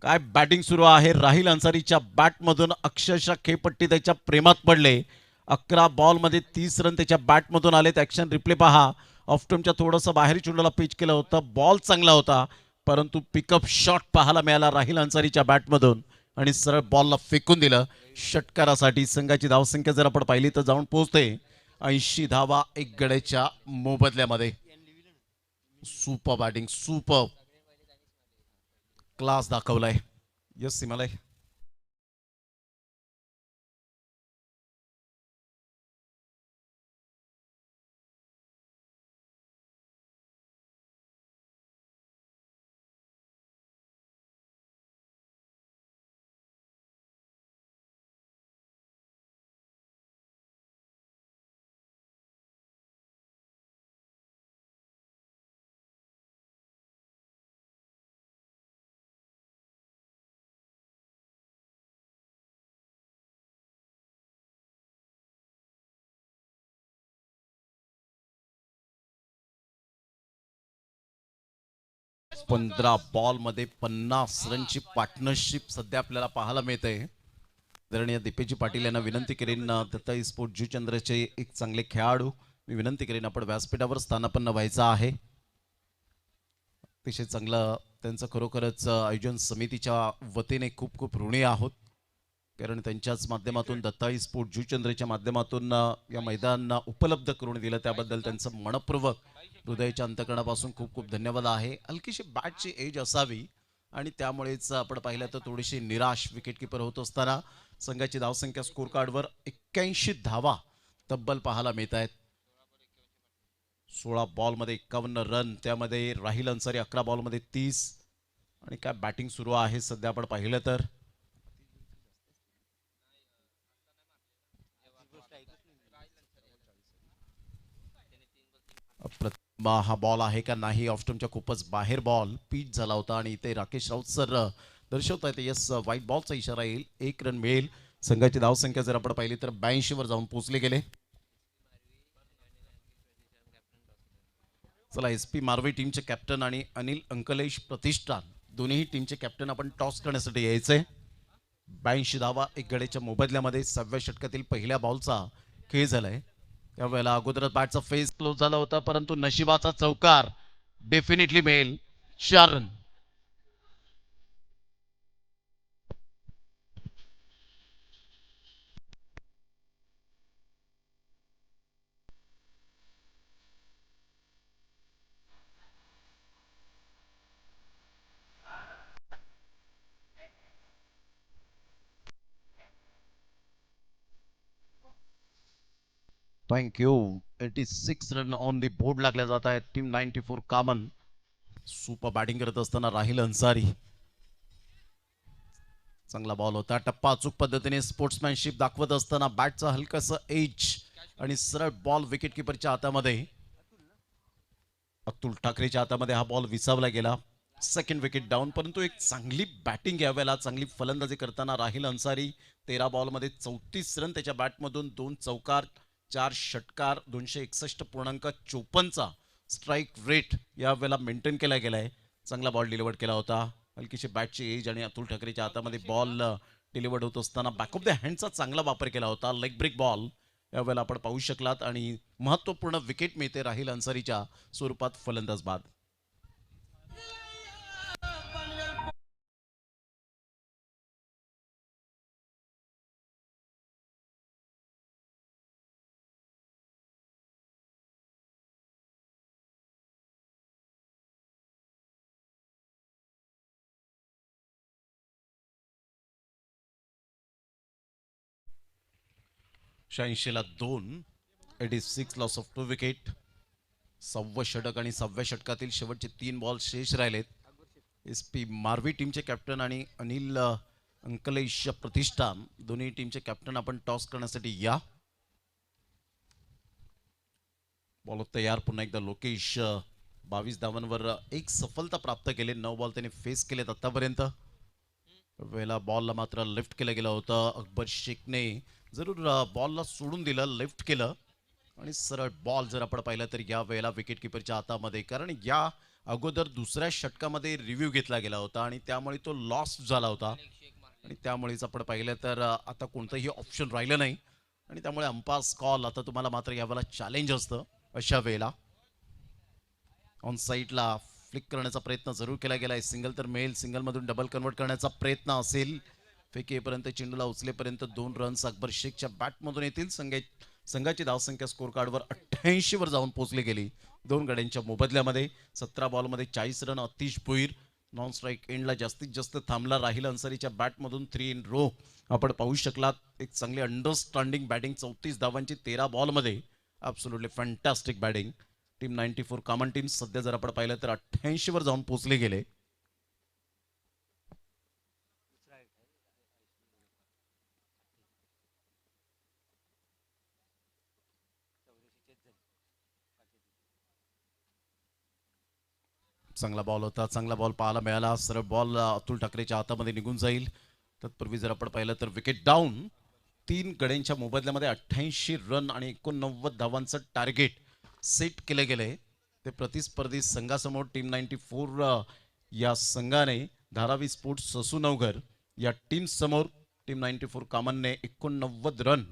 काय बॅटिंग सुरू आहे राहिल अन्सारीच्या बॅटमधून. अक्षरशः खेळपट्टी त्याच्या प्रेमात पडले. 11 बॉलमध्ये 30 रन त्याच्या बॅटमधून आलेत. ऍक्शन रिप्ले पहा. ऑफस्टमच्या थोडंसं बाहेर चेंडूला पिच केलं होतं. बॉल चांगला होता परंतु पिकअप शॉट पाहायला मिळाला राहिल अन्सारीच्या बॅटमधून आणि सरळ बॉलला फेकून दिलं षटकारासाठी. संघाची धावसंख्या जर आपण पाहिली तर जाऊन पोहोचते 80 धावा एक गड्याच्या मोबदल्यामध्ये. सुपर बॅटिंग, सुपर क्लास दाखवलाय. यस सिमालय. 15 बॉल मध्ये 50 रनची पार्टनरशिप सध्या आपल्याला पाहायला मिळते. आदरणीय दीपेजी पाटील यांना विनंती करेन, दत्ताई स्पोर्ट जुचंद्रचे एक चांगले खेळाडू मी विनंती करेन आपण व्यासपीठावर स्थानापन्न व्हायचं आहे. अतिशय चांगलं त्यांचं खरोखरच आयोजन समितीच्या वतीने खूप खूप ऋणी आहोत, कारण त्यांच्याच माध्यमातून दत्ताई स्पोर्ट जुचंद्रच्या माध्यमातून या मैदान उपलब्ध करून दिलं, त्याबद्दल त्यांचं मनपूर्वक हृदयाच्या अंतकरणापासून खूप खूप धन्यवाद आहे. हलकीशी बॅटची एज असावी आणि त्यामुळेच आपण पाहिलं तर थोडीशी निराश विकेटकीपर होत असताना संघाची धावसंख्या स्कोर कार्डवर 81 धावा तब्बल पाहायला मिळत आहेत. 16 बॉलमध्ये 51 रन, त्यामध्ये राहिल अन्सारी 11 बॉलमध्ये 30. आणि काय बॅटिंग सुरू आहे सध्या आपण पाहिलं तर हा बॉल आहे का नाही, ऑफस्टमच्या खूपच बाहेर बॉल पीच झाला होता आणि इथे राकेश राऊत सर दर्शवत आहेत यस व्हाईट बॉलचा इशारा येईल, 1 रन मिळेल. संघाची धावसंख्या जर आपण पाहिली तर 82 वर जाऊन पोहोचले गेले. चला, एस पी मारवी टीमचे कॅप्टन आणि अनिल अंकलेश प्रतिष्ठान दोन्ही टीमचे कॅप्टन आपण टॉस करण्यासाठी यायचे. 82 धावा एक गड्याच्या मोबदल्यामध्ये 6व्या षटकातील पहिल्या बॉलचा खेळ झालाय. त्यावेळेला अगोदरच बॅटचा फेस क्लोज झाला होता, परंतु नशिबाचा चौकार डेफिनेटली मिळेल 4 run. Thank you. 86 run on the board लागल्या जात आहेत. टीम 94 कामन सुपर बॅटिंग करत असताना राहिल अन्सारी, चांगला बॉल होता. टप्पा अचूक पद्धतीने स्पोर्ट्समॅनशिप दाखवत असताना बॅटचा हलकासा एज आणि सरळ बॉल विकेट किपरच्या हातामध्ये, अतुल ठाकरेच्या हातामध्ये हा बॉल विसावला गेला. सेकंड विकेट डाऊन, परंतु एक चांगली बॅटिंग यावेळेला चांगली फलंदाजी करताना राहिल अन्सारी 13 बॉलमध्ये 34 रन, त्याच्या बॅटमधून 2 चौकार 4 षटकार, 261.54चा स्ट्राईक रेट यावेळेला मेंटेन केला गेलाय. चांगला बॉल डिलिव्हर्ड केला होता. हलकीशी बॅटची एज आणि अतुल ठाकरेच्या हातामध्ये बॉल डिलिव्हर्ड होत असताना बॅक ऑफ द हँडचा चांगला वापर केला होता. लेग ब्रेक बॉल यावेळेला आपण पाहू शकलात आणि महत्वपूर्ण विकेट मिळते राहिल अन्सारीच्या स्वरूपात फलंदाज बाद. ला 2, 86 लॉस ऑफ 2 विकेट. 6वं षटक आणि 6व्या षटकातील शेवटचे 3 बॉल शेष राहिलेत. एस पी मारवी टीमचे कॅप्टन आणि अनिल अंकलेश प्रतिष्ठान दोन्ही टीमचे कॅप्टन आपण टॉस करण्यासाठी या. बॉल तयार. पुन्हा एकदा लोकेश 22 धावांवर एक सफलता प्राप्त केले. 9 बॉल त्याने फेस केलेत आतापर्यंत. वेळेला बॉलला मात्र लिफ्ट केलं गेलं होतं. अकबर शेखने जरूर बॉलला सोडून दिलं, लिफ्ट केलं आणि सरळ बॉल जर आपण पाहिलं तर या वेळेला विकेट किपरच्या हातामध्ये, कारण या अगोदर दुसऱ्या षटकामध्ये रिव्ह्यू घेतला गेला होता आणि त्यामुळे तो लॉस झाला होता आणि त्यामुळेच आपण पाहिलं तर आता कोणतंही ऑप्शन राहिलं नाही आणि त्यामुळे अंपायर्स कॉल आता तुम्हाला मात्र यावेळेला चॅलेंज असतं. अशा वेळेला ऑन साईडला फ्लिक करण्याचा प्रयत्न जरूर केला गेलाय. सिंगल तर मिळेल, सिंगलमधून डबल कन्वर्ट करण्याचा प्रयत्न असेल. फेकेपर्यंत चेंडूला उचलेपर्यंत 2 रन्स अकबर शेखच्या बॅटमधून येतील. संघाची धावसंख्या स्कोर कार्डवर 88 वर जाऊन पोहोचली गेली 2 गड्यांच्या मोबदल्यामध्ये. 17 बॉलमध्ये 40 रन. अतिश भुईर नॉन स्ट्राईक एंडला जास्तीत जास्त थांबला. राहिल अन्सारीच्या बॅटमधून 3 इन रो आपण पाहू शकलात. एक चांगली अंडरस्टँडिंग बॅटिंग. 34 धावांची 13 बॉलमध्ये absolutely fantastic batting. Team 94 common team सध्या जर आपण पाहिलं तर 88 वर जाऊन पोहोचले गेले. चांगला बॉल होता, चांगला बॉल पाहायला मिळाला. सरळ बॉल अतुल ठाकरेच्या हातामध्ये निघून जाईल. तत्पूर्वी जर आपण पाहिलं तर विकेट डाऊन. 3 गड्यांच्या मोबदल्यामध्ये 88 रन आणि 89 धावांचं टार्गेट सेट केले गेले. ते प्रतिस्पर्धी संघासमोर टीम 94 या संघाने धारावी स्पोर्ट्स ससूनवघर या टीम समोर टीम 94 कामनने 89 रन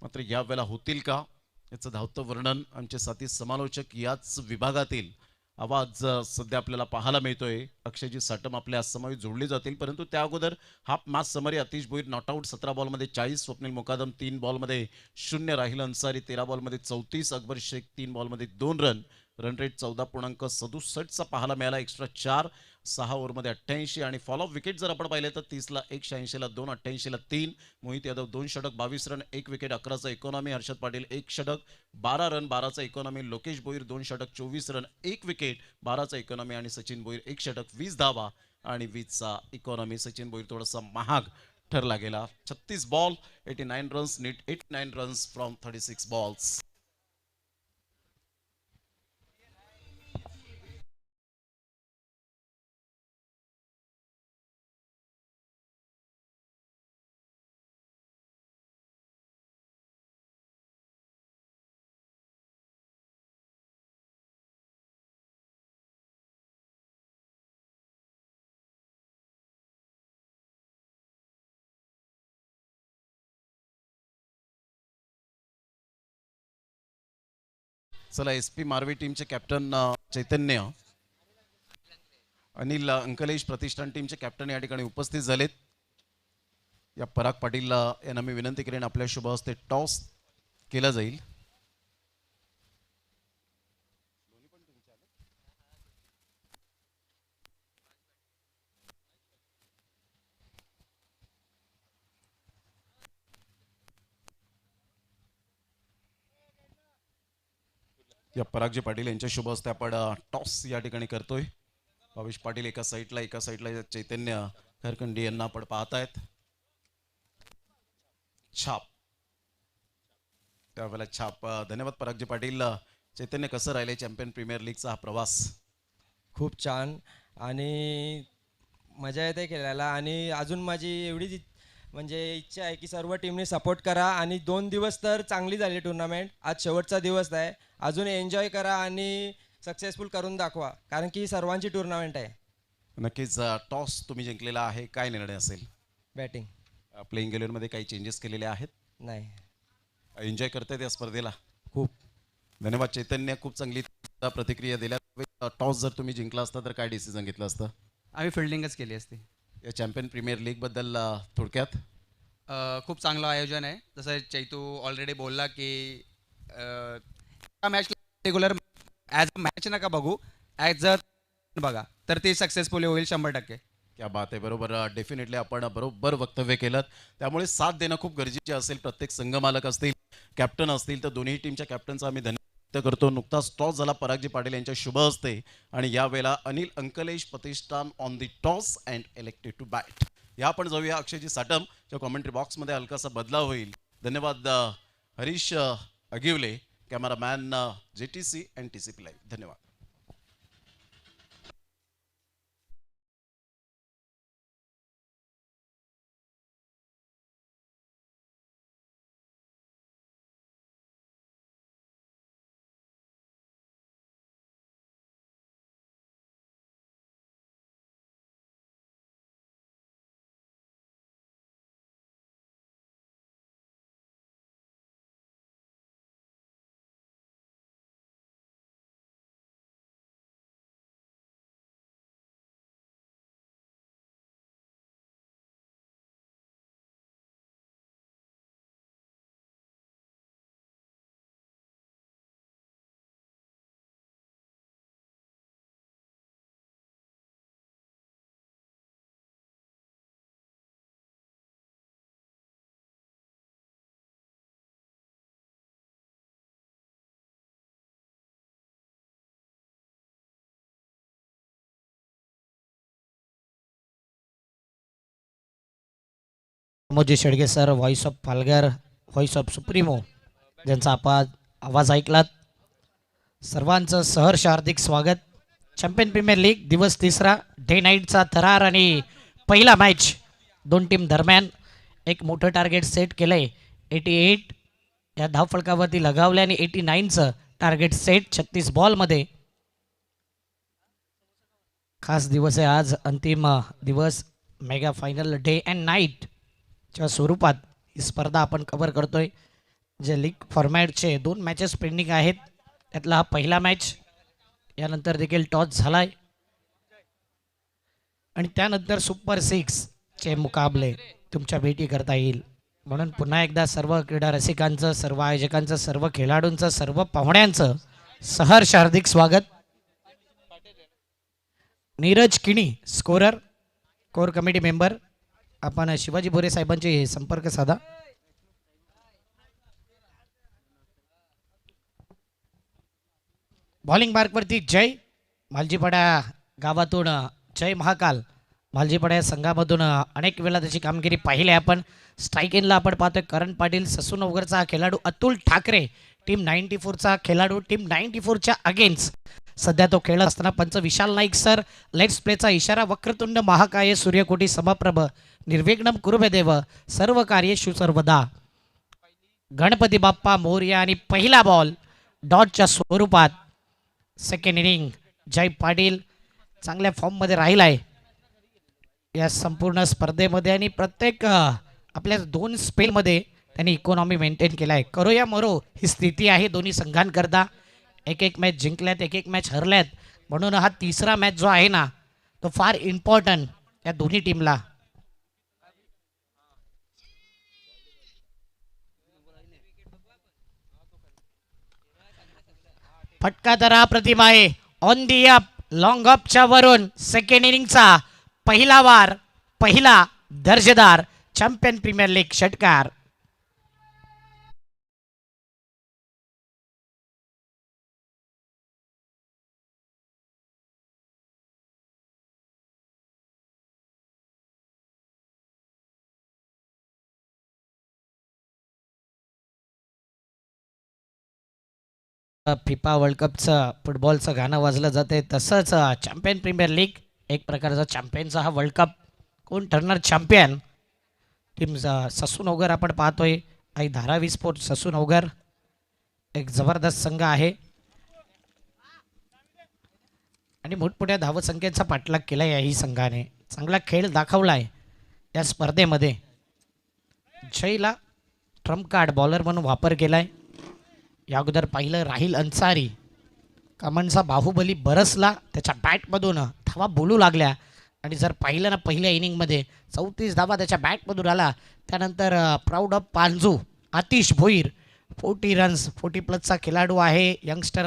मात्र यावेळेला होतील का याचं धावतं वर्णन आमचे साथी समालोचक याच विभागातील आवाज सध्या आपल्याला पाहायला मिळतोय. अक्षयजी साटम आपल्या समोर जोडले जातील परंतु त्या अगोदर half match summary Atish Bhoir not out 17 बॉलमध्ये 40, स्वप्नील मुकादम 3 बॉलमध्ये 0, राहिल अन्सारी 13 बॉलमध्ये 34, अकबर शेख 3 बॉलमध्ये 2 रन, रन रेट 14.67चा पाहायला मिळाला. एक्स्ट्रा 4, 6 ओव्हरमध्ये 88 आणि फॉलो ऑफ विकेट जर आपण पाहिले तर 30ला 1, 86ला 2, 88ला 3, मोहित यादव 2 षटक 22 रन 1 विकेट 11चा इकॉनॉमी, हर्षद पाटील 1 षटक 12 रन 12चा इकॉनॉमी, लोकेश भोईर 2 षटक 24 रन 1 विकेट 12चा इकॉनॉमी आणि सचिन भोईर 1 षटक 20 धावा आणि 20चा इकॉनॉमी. सचिन भोईर थोडासा महाग ठरला गेला. 36 बॉल 89 रन्स, नीट 89 रन्स फ्रॉम 36 बॉल्स. चला एस पी मारवी टीमचे कॅप्टन चैतन्य, अनिल अंकलेश प्रतिष्ठान टीमचे कॅप्टन या ठिकाणी उपस्थित झालेत. या पराग पाटील यांना मी विनंती करेन आपल्या शुभ हस्ते टॉस केला जाईल. या परागजी पाटील यांच्या शुभ हस्ते आपण टॉस या ठिकाणी करतोय. भावेश पाटील एका साईडला चैतन्य खरकंडी यांना आपण पाहतायत. छाप त्यावेळेला छाप. धन्यवाद परागजी पाटील. चैतन्य कसं राहिले चॅम्पियन प्रीमियर लीगचा हा प्रवास? खूप छान आणि मजा येते खेळायला आणि अजून माझी एवढीच म्हणजे इच्छा आहे की सर्व टीमने सपोर्ट करा आणि 2 दिवस तर चांगली झाली टुर्नामेंट. आज शेवटचा दिवस आहे, अजून एन्जॉय करा आणि सक्सेसफुल करून दाखवा कारण की सर्वांची टुर्नामेंट आहे. नक्कीच. टॉस तुम्ही जिंकलेला आहे, काय निर्णय असेल? बॅटिंग. प्लेइंग मध्ये काही चेंजेस केलेले आहेत? नाही. एन्जॉय करतायत या स्पर्धेला? खूप. धन्यवाद चैतन्य, खूप चांगली प्रतिक्रिया दिल्या. टॉस जर तुम्ही जिंकला असता तर काय डिसिजन घेतलं असतं? आम्ही फिल्डिंगच केली असती. या चॅम्पियन प्रीमियर लीग बद्दल थोडक्यात? खूप चांगलं आयोजन आहे. जसं चैतू ऑलरेडी बोलला की match regular as a match नका बघू, ॲज अ बघा तर ती सक्सेसफुल होईल 100%. क्या बात आहे. बरोबर. डेफिनेटली आपण बरोबर वक्तव्य केलं. त्यामुळे साथ देणं खूप गरजेचे असेल. प्रत्येक संघमालक असतील, कॅप्टन असतील तर दोन्ही टीमच्या कॅप्टनचा आम्ही धन्यवाद व्यक्त करतो. नुकताच टॉस झाला परागजी पाटील यांच्या शुभ हस्ते आणि यावेळेला अनिल अंकलेश प्रतिष्ठान on the toss and elected to bat. या आपण जाऊया अक्षयजी साटम च्या कॉमेंट्री बॉक्समध्ये हलकासा बदलाव होईल. धन्यवाद Harish Agivale, cameraman JTC and TCP live. धन्यवाद. Moji Shedge sir, voice of Palghar, voice of supremo, ज्यांचा आपण आवाज ऐकलात, सर्वांचं सहर्ष हार्दिक स्वागत. चॅम्पियन प्रीमियर लीग दिवस 3रा, डे नाईटचा थरार आणि पहिला मॅच दोन टीम दरम्यान. एक मोठं टार्गेट सेट केलंय. 88 या धावफलकावरती लगावले आणि 89चं टार्गेट सेट 36 बॉलमध्ये. खास दिवस आहे आज, अंतिम दिवस मेगा फायनल डे अँड नाईटच्या स्वरूपात ही स्पर्धा आपण कव्हर करतोय. जे लीग फॉर्मॅटचे 2 मॅचेस पेंडिंग आहेत, त्यातला हा पहिला मॅच. यानंतर देखील टॉस झालाय आणि त्यानंतर सुपर 6चे मुकाबले तुमच्या भेटी करता येईल. म्हणून पुन्हा एकदा सर्व क्रीडा रसिकांचं, सर्व आयोजकांचं, सर्व खेळाडूंचं, सर्व पाहुण्यांचं सहर्ष हार्दिक स्वागत. नीरज किणी स्कोरर, कोर कमिटी मेंबर. आपण शिवाजी बोरे साहेबांचे संपर्क साधा. बॉलिंग मार्कवरती जय, मालजीपाडा गावातून जय महाकाल. मालजीपाडा या संघामधून अनेक वेळा त्याची कामगिरी पाहिली आपण. स्ट्राईक इनला आपण पाहतोय करण पाटील, ससूनवगरचा हा खेळाडू. अतुल ठाकरे टीम 94चा खेळाडू, टीम 94च्या अगेन्स्ट सध्या तो खेळत असताना पंच विशाल नाईक सर. लेट्स प्लेचा इशारा. वक्रतुंड महाकाय सूर्यकोटी समप्रभ निर्विघ्नम कुरुमे देव सर्व कार्येषु सर्वदा. गणपती बाप्पा मोरया. आणि पहिला बॉल डॉटच्या स्वरूपात. सेकंड इनिंग जय पाटील चांगल्या फॉर्ममध्ये राहिलाय या संपूर्ण स्पर्धेमध्ये आणि प्रत्येक आपल्या 2 स्पेलमध्ये त्यांनी इकॉनॉमी मेंटेन केला आहे. करो या मरो ही स्थिती आहे दोन्ही संघांकरता. एक मॅच जिंकल्यात, एक मॅच हरल्यात. म्हणून हा तिसरा मॅच जो आहे ना, तो फार इम्पॉर्टंट या दोन्ही टीमला. फटका तर हा प्रतिमा आहे. ऑन दी अप, लॉंग अपच्या वरून सेकंड इनिंगचा पहिला वार, पहिला दर्जेदार चॅम्पियन प्रीमियर लीग षटकार. फिफा वर्ल्ड कपचं फुटबॉलचं गाणं वाजलं जाते, तसंच चॅम्पियन प्रीमियर लीग एक प्रकारचा चॅम्पियनचा हा वर्ल्ड कप. कोण ठरणार चॅम्पियन? टीम ससूनवगर आपण पाहतोय. आई धारावी स्पोर्ट ससूनवगर एक जबरदस्त संघ आहे आणि मोठमोठ्या धावसंख्येचा पाठलाग केला याही संघाने. चांगला खेळ दाखवलाय या स्पर्धेमध्ये. जयला ट्रम्प कार्ड बॉलर म्हणून वापर केलाय. या अगोदर पाहिलं राहिल अन्सारी, कमनचा बाहुबली बरसला, त्याच्या बॅटमधून धावा बोलू लागल्या. आणि जर पाहिलं ना पहिल्या इनिंगमध्ये 34 धावा त्याच्या बॅटमधून आला. त्यानंतर proud of Panju Atish Bhoir 40 runs, 40+ खेळाडू आहे. यंगस्टर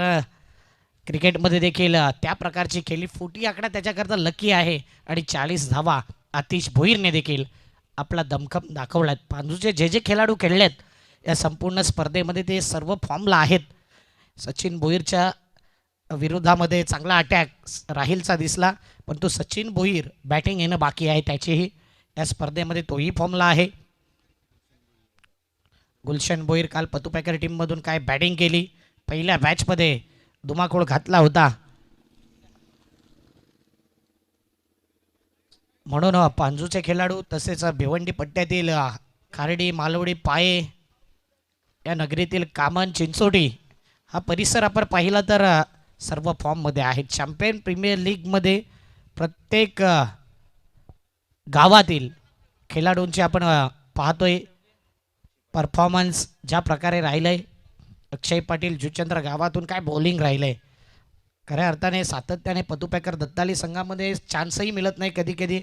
क्रिकेटमध्ये देखील त्या प्रकारची खेळली. 40 आकडा त्याच्याकरता लकी आहे. आणि 40 धावा आतिश भोईरने देखील आपला दमखम दाखवलाय. पांजूचे जे खेळाडू खेळलेत या संपूर्ण स्पर्धेमध्ये ते सर्व फॉर्मला आहेत. सचिन भोईरच्या विरोधामध्ये चांगला अटॅक राहिलचा दिसला, पण तो सचिन भोईर बॅटिंग येणं बाकी आहे त्याचीही. या स्पर्धेमध्ये तोही फॉर्मला आहे. गुलशन भोईर काल पतुपॅकर टीममधून काय बॅटिंग केली, पहिल्या मॅचमध्ये धुमाकूळ घातला होता. म्हणून पांजूचे खेळाडू तसेच भिवंडी पट्ट्यातील खारडी, मालवडी, पाये या नगरीतील कामन, चिंचोटी हा परिसर आपण पाहिला तर सर्व फॉर्ममध्ये आहेत. चॅम्पियन प्रीमियर लीगमध्ये प्रत्येक गावातील खेळाडूंचे आपण पाहतोय परफॉर्मन्स ज्या प्रकारे राहिलं आहे. अक्षय पाटील जुचंद्र गावातून काय बॉलिंग राहिलं आहे. खऱ्या अर्थाने सातत्याने पतुपॅकर दत्ताली संघामध्ये चान्सही मिळत नाही, कधी कधी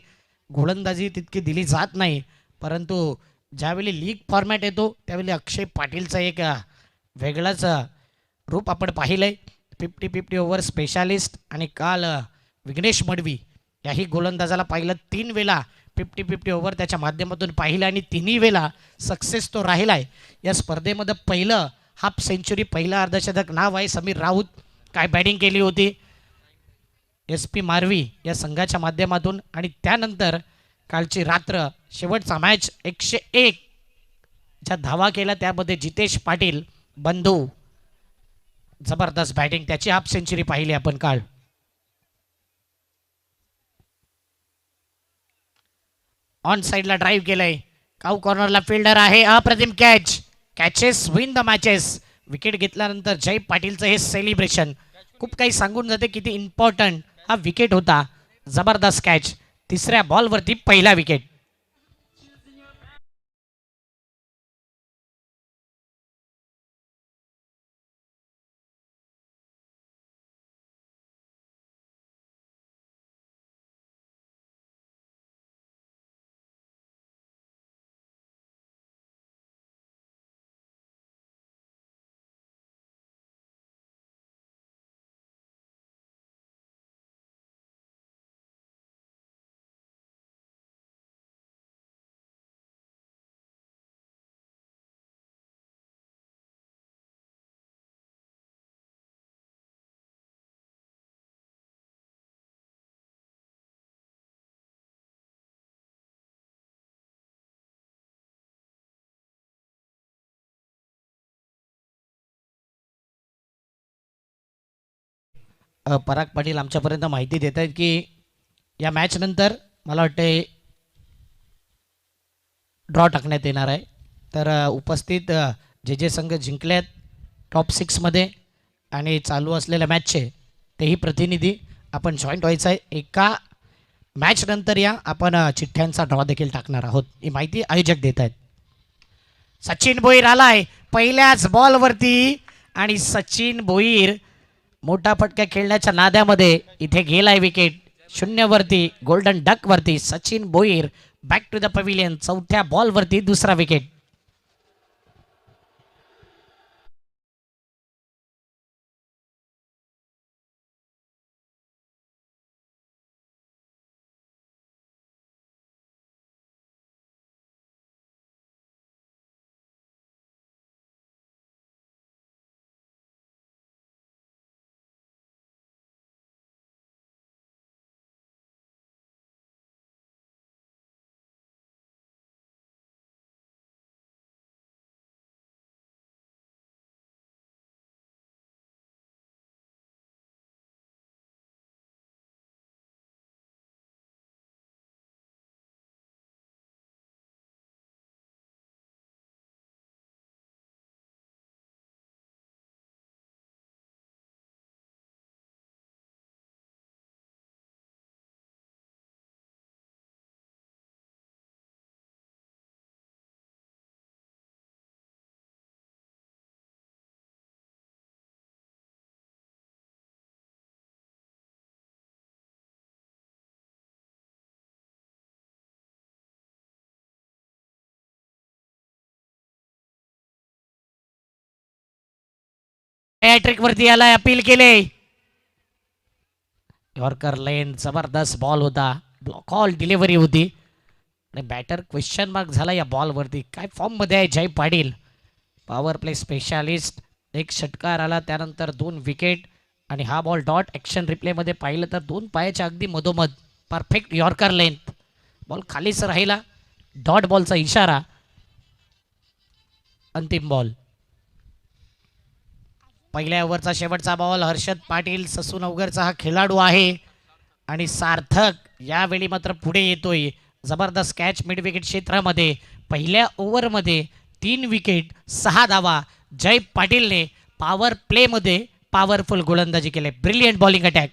गोलंदाजी तितकी दिली जात नाही. परंतु ज्यावेळी लीग फॉर्मॅट येतो त्यावेळी अक्षय पाटीलचं एक वेगळंच रूप आपण पाहिलं आहे. 50-50 ओव्हर स्पेशालिस्ट. आणि काल विघ्नेश मडवी याही गोलंदाजाला पाहिलं. 3 वेळा 50-50 ओव्हर त्याच्या माध्यमातून पाहिलं आणि 3ही वेळा सक्सेस तो राहिला आहे. या स्पर्धेमध्ये पहिलं हाफ सेंचुरी, पहिलं अर्धशतक नाव आहे. समीर राऊत काय बॅटिंग केली होती SP मारवी या संघाच्या माध्यमातून. आणि त्यानंतर कालची रात्र शेवटचा मॅच 101 ज्या धावा केला त्यामध्ये जितेश पाटील बंधू जबरदस्त बॅटिंग, त्याची हाफ सेंचुरी पाहिली आपण काल. ऑन साइडला ड्राईव्ह केलंय. काऊ कॉर्नरला फिल्डर आहे. अप्रतिम catch. Catches win the matches. Wicket घेतल्यानंतर जय पाटीलचं हे सेलिब्रेशन खूप काही सांगून जाते किती इम्पॉर्टंट हा विकेट होता. जबरदस्त कॅच, तिसऱ्या बॉलवरती पहिला विकेट. पराग पाटील आमच्यापर्यंत माहिती देत आहेत की या मॅच नंतर मला वाटते ड्रॉ टाकण्यात येणार आहे. तर उपस्थित जे जे संघ जिंकलेत टॉप 6मध्ये आणि चालू असलेल्या मॅचचे तेही प्रतिनिधी आपण जॉईंट व्हायचं आहे. एका मॅच नंतर या आपण चिठ्ठ्यांचा ड्रॉ देखील टाकणार आहोत, ही माहिती आयोजक देत आहेत. सचिन भोईर आलाय पहिल्याच बॉलवरती आणि सचिन भोईर मोठा फटका खेळण्याच्या नाद्यामध्ये इथे गेलाय विकेट. 0वरती गोल्डन डक वरती Sachin Bhoir back to the pavilion. चौथ्या बॉलवरती दुसरा विकेट. हॅट्रिक वरती आलाय, अपील केले. यॉर्कर लेन जबरदस्त बॉल होता, ब्लॉक ऑल डिलिव्हरी होती आणि बॅटर क्वेश्चन मार्क झाला या बॉलवरती. काय फॉर्म मध्ये आहे जय पाटील, पॉवर प्ले स्पेशालिस्ट. एक षटकार आला, त्यानंतर 2 विकेट आणि हा बॉल डॉट. ॲक्शन रिप्लेमध्ये पाहिलं तर 2 पायाच्या अगदी मधोमध परफेक्ट यॉर्कर लेंथ. बॉल खालीच राहिला, डॉट बॉलचा इशारा. अंतिम बॉल. पहिल्या ओव्हरचा शेवटचा बॉल. हर्षद पाटील ससूनवगरचा हा खेळाडू आहे आणि सार्थक यावेळी मात्र पुढे येतोय. जबरदस्त कॅच मिड विकेट क्षेत्रामध्ये. पहिल्या ओव्हरमध्ये 3 विकेट 6 धावा. जय पाटीलने पॉवर प्लेमध्ये पॉवरफुल गोलंदाजी केले. Brilliant bowling attack.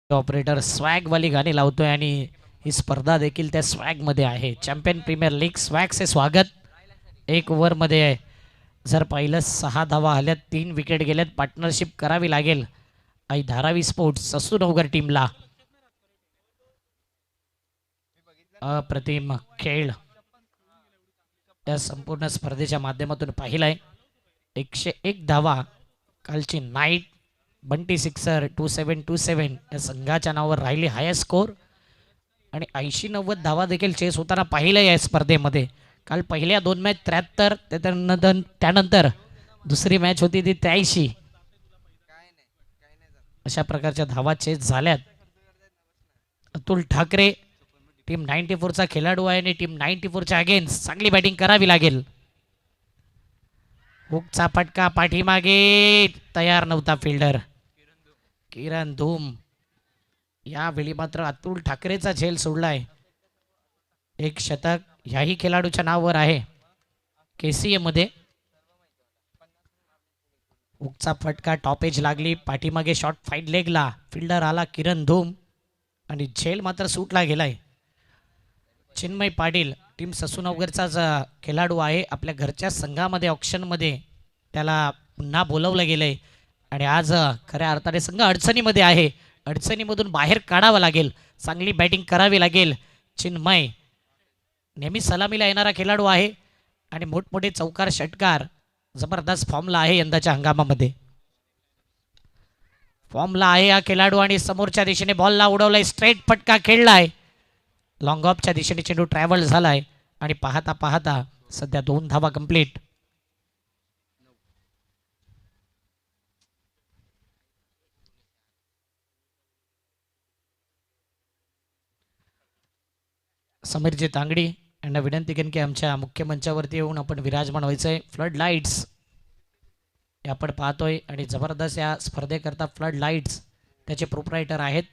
Operator swag वाली गाणी लावतोय आणि ही स्पर्धा देखील त्या स्वॅग मध्ये आहे. चॅम्पियन प्रीमियर लीग स्वॅगचे स्वागत. 1 ओव्हरमध्ये जर पाहिलं 6 धावा आल्यात, 3 विकेट गेल्यात. पार्टनरशिप करावी लागेल आई धारावी स्पोर्ट्स ससूनवगर टीमला. अप्रतिम खेळ या संपूर्ण स्पर्धेच्या माध्यमातून पाहिलाय. 101 धावा कालची नाईट बंटी सिक्सर 2727 या संघाच्या नावावर राहिली हायस्ट स्कोर आणि 80-90 धावा देखील चेस होताना पाहिलं या स्पर्धेमध्ये. काल पहिल्या 2 मॅच 73, त्यानंतर दुसरी मॅच होती ती 83. अशा प्रकारच्या धावा चेस झाल्यात. अतुल ठाकरे टीम 94चा खेळाडू आहे आणि टीम 94च्या अगेन्स्ट चांगली बॅटिंग करावी लागेल. हुकचा फटका पाठीमागे, तयार नव्हता फिल्डर किरण धूम. यावेळी मात्र अतुल ठाकरेचा झेल सोडलाय. एक शतक ह्याही खेळाडूच्या नावावर आहे KCA मध्ये. हुकचा फटका टॉप एज लागली, पाठीमागे शॉट फाईट लेगला, फिल्डर आला किरण धूम आणि झेल मात्र सुटला गेलाय. चिन्मय पाटील टीम ससूनवगरचाच खेळाडू आहे. आपल्या घरच्या संघामध्ये ऑप्शनमध्ये त्याला पुन्हा बोलवलं गेलंय आणि आज खऱ्या अर्थाने संघ अडचणीमध्ये आहे. अडचणीमधून बाहेर काढावं लागेल, चांगली बॅटिंग करावी लागेल. चिन्मय नेहमी सलामीला येणारा खेळाडू आहे आणि मोठमोठे चौकार षटकार जबरदस्त फॉर्मला आहे. यंदाच्या हंगामामध्ये फॉर्मला आहे हा खेळाडू आणि समोरच्या दिशेने बॉलला उडवलाय, स्ट्रेट फटका खेळलाय. लॉंग ऑफच्या दिशेने चेंडू ट्रॅव्हल झालाय आणि पाहता पाहता सध्या 2 धावा कंप्लीट. समीरजी तांगडी यांना विनंती करेन की आमच्या मुख्य मंचावरती येऊन आपण विराजमान व्हायचंय. फ्लड लाईट्स हे आपण पाहतोय आणि जबरदस्त या स्पर्धेकरता फ्लड लाईट्स त्याचे प्रोप्रायटर आहेत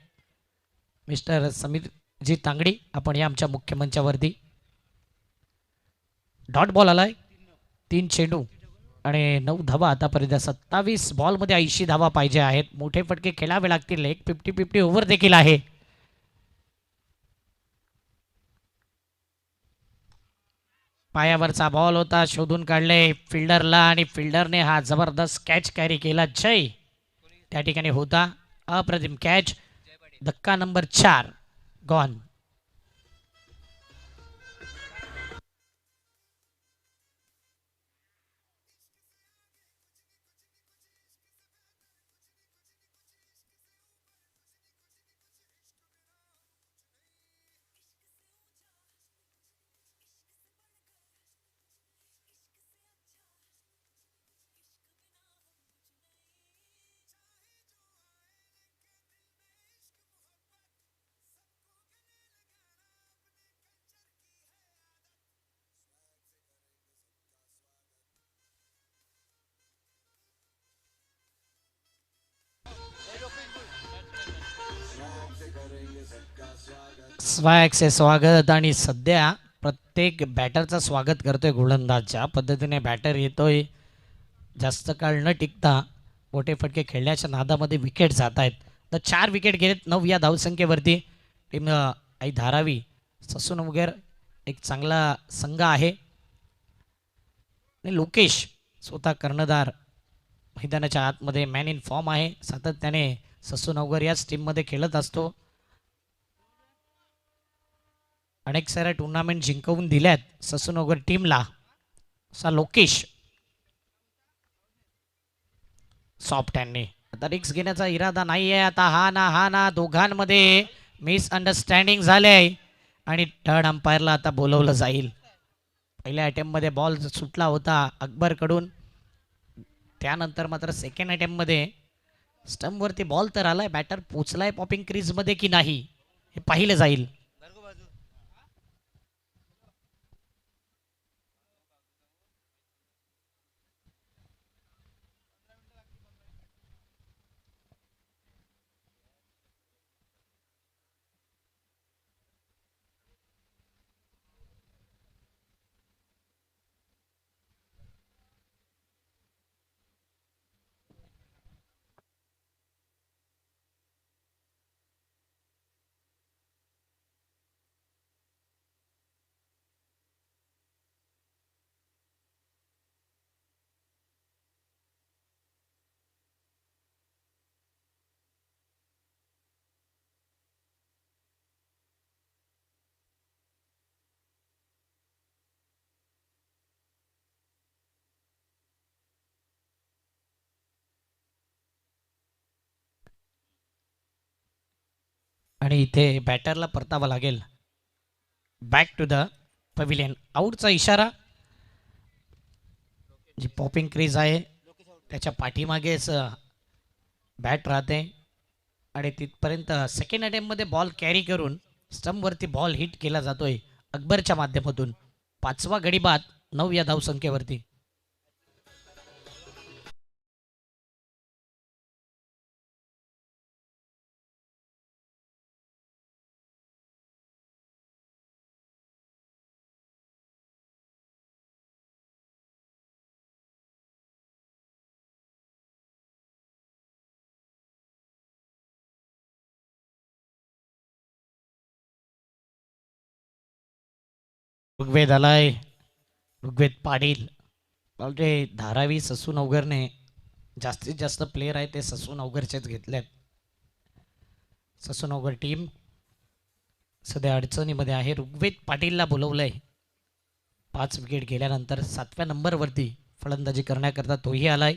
मिस्टर समीरजी तांगडी. आपण या आमच्या मुख्य मंचावरती. डॉट बॉल आलाय, 3 चेंडू आणि 9 धावा आतापर्यंत. 27 बॉलमध्ये 80 धावा पाहिजे आहेत. मोठे फटके खेळावे लागतील. एक 50-50 ओव्हर देखील आहे. पायावरचा बॉल होता, शोधून काढले फिल्डरला आणि फिल्डरने हा जबरदस्त कॅच कॅरी केला. जय त्या ठिकाणी होता, अप्रतिम कॅच. धक्का नंबर 4 गॉन. स्वॅगचे स्वागत आणि सध्या प्रत्येक बॅटरचं स्वागत करतोय गोलंदाज. ज्या पद्धतीने बॅटर येतोय, जास्त काळ न टिकता मोठे फटके खेळण्याच्या नादामध्ये विकेट जात आहेत. तर 4 विकेट गेलेत 9 या धावसंख्येवरती. टीम आई धारावी ससूनवगर एक चांगला संघ आहे आणि लोकेश स्वतः कर्णधार मैदानाच्या आतमध्ये मॅन इन फॉर्म आहे. सातत्याने ससूनवगर याच टीममध्ये खेळत असतो. अनेक साऱ्या टुर्नामेंट जिंकवून दिल्यात ससूनगर टीमला. असा लोकेश सॉफ्ट हँडने आता रिक्स घेण्याचा इरादा नाही आहे. आता हा ना दोघांमध्ये मिसअंडरस्टँडिंग झाले आणि थर्ड अंपायरला आता बोलवलं जाईल. पहिल्या अटेम्प्टमध्ये बॉल सुटला होता अकबरकडून, त्यानंतर मात्र सेकंड अटेम्प्टमध्ये स्टंपवरती बॉल तर आलाय, बॅटर पोचलाय पॉपिंग क्रीजमध्ये की नाही हे पाहिलं जाईल. आणि इथे बॅटरला परतावं लागेल. Back to the pavilion. आऊटचा इशारा. जी पॉपिंग क्रीज आहे त्याच्या पाठीमागेच बॅट राहते आणि तिथपर्यंत सेकंड अटेम्प्टमध्ये बॉल कॅरी करून स्टंपवरती बॉल हिट केला जातोय अकबरच्या माध्यमातून. 5वा गडी बाद 9 या धावसंख्येवरती. ऋग्वेद आलाय. ऋग्वेद पाटील. ऑलरेडी धारावी ससून अवघरने जास्तीत जास्त प्लेयर आहे ते ससून अवघरचेच घेतलेत. ससून अवघर टीम सध्या अडचणीमध्ये आहे. ऋग्वेद पाटीलला बोलवलंय 5 विकेट गेल्यानंतर 7व्या नंबरवरती फलंदाजी करण्याकरता तोही आलाय.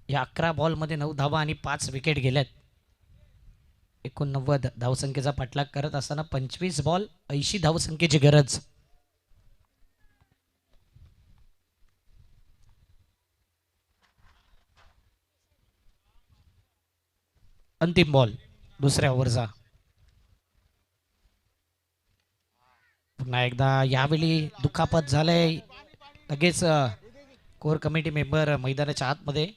या 11 बॉलमध्ये 9 धावा आणि 5 विकेट गेल्यात. 89 धावसंख्येचा पाठलाग करत असताना 25 बॉल 80 धावसंख्येची गरज. अंतिम बॉल दुसऱ्या ओव्हरचा. पुन्हा एकदा यावेळी दुखापत झालंय. लगेच कोर कमिटी मेंबर मैदानाच्या आतमध्ये.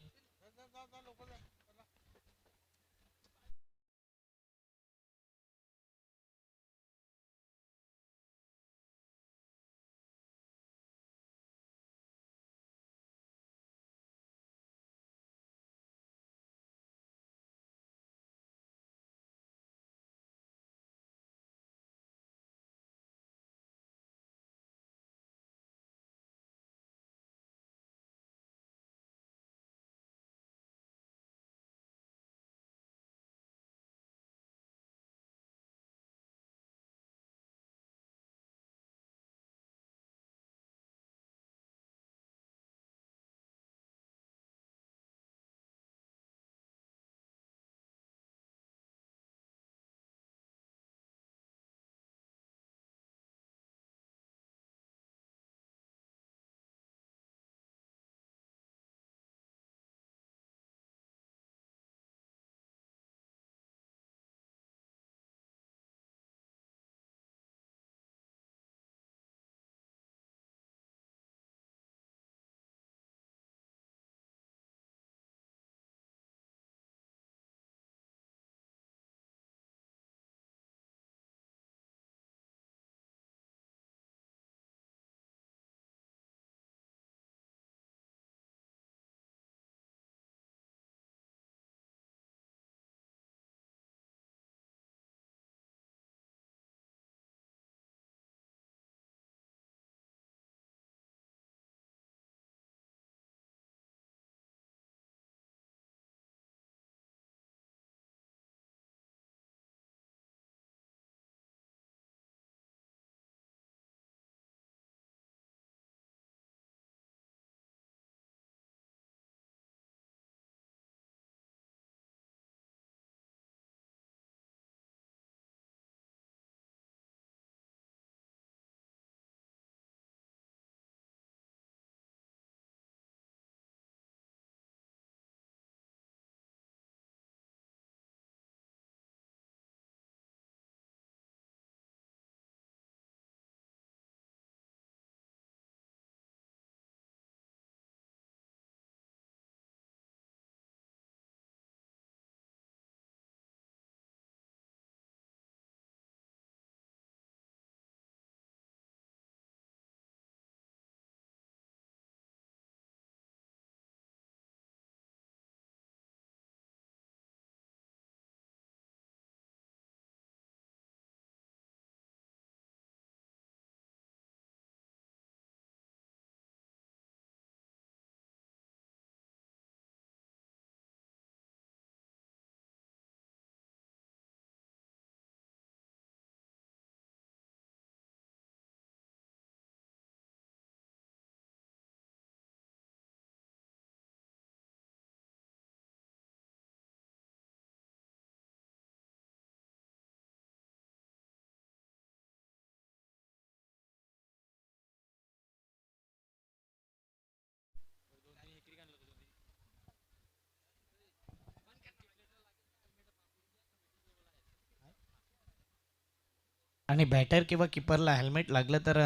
आणि बॅटर किंवा किपरला हेल्मेट लागलं तर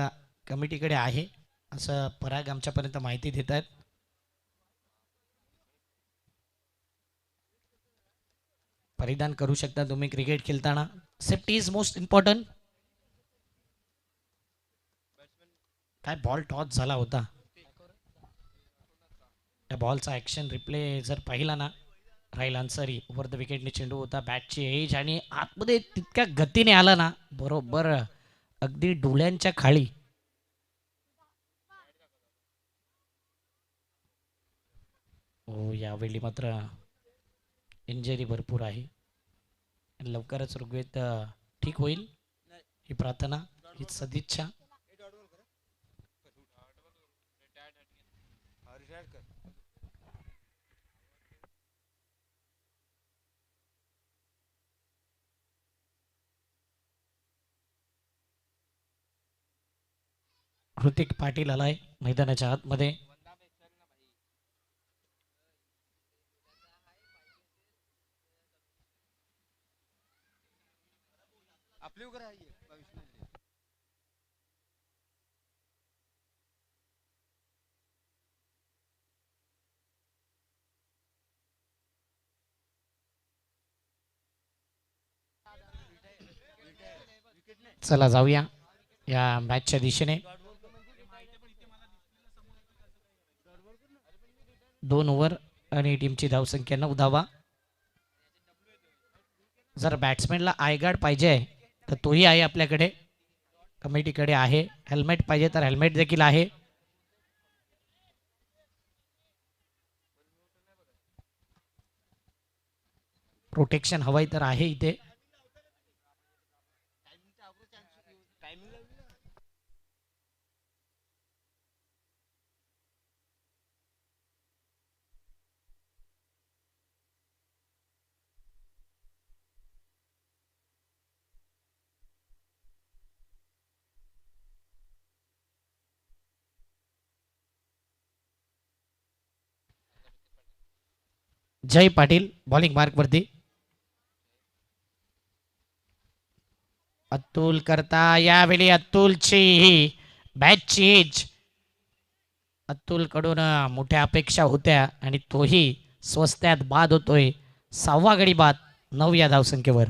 कमिटीकडे आहे असं पराग आमच्यापर्यंत माहिती देत आहेत. परिधान करू शकता तुम्ही क्रिकेट खेळताना. Safety is most important. काय बॉल टॉस झाला होता. त्या बॉलचा ॲक्शन रिप्ले जर पाहिला ना, राहील अन्सरी ओव्हर द विकेटने चेंडू होता, बॅटची एज आणि आतमध्ये तितक्या गतीने आला ना, बरोबर अगदी डोळ्यांच्या खाली. हो, यावेळी मात्र इंजरी भरपूर आहे. लवकरच ऋग्वेद ठीक होईल ही प्रार्थना, ही सदिच्छा. ऋतिक पाटील आलाय मैदानाच्या आतमध्ये. चला जाऊया या मॅचच्या दिशेने. 2 ओव्हर आणि टीमची धावसंख्या 9 धावा. जर बॅट्समॅनला आयगार्ड पाहिजे आहे तर तोही आहे आपल्याकडे, कमिटीकडे आहे. हेल्मेट पाहिजे तर हेल्मेट देखील आहे. प्रोटेक्शन हवंय तर आहे इथे. जय पाटील बॉलिंग मार्क वरती. अतुल करता यावेळी अतुलची ही बॅटची एज. अतुल कडून मोठ्या अपेक्षा होत्या आणि तोही स्वस्त्यात बाद होतोय. 6वा गडी बाद 9 या धावसंख्येवर.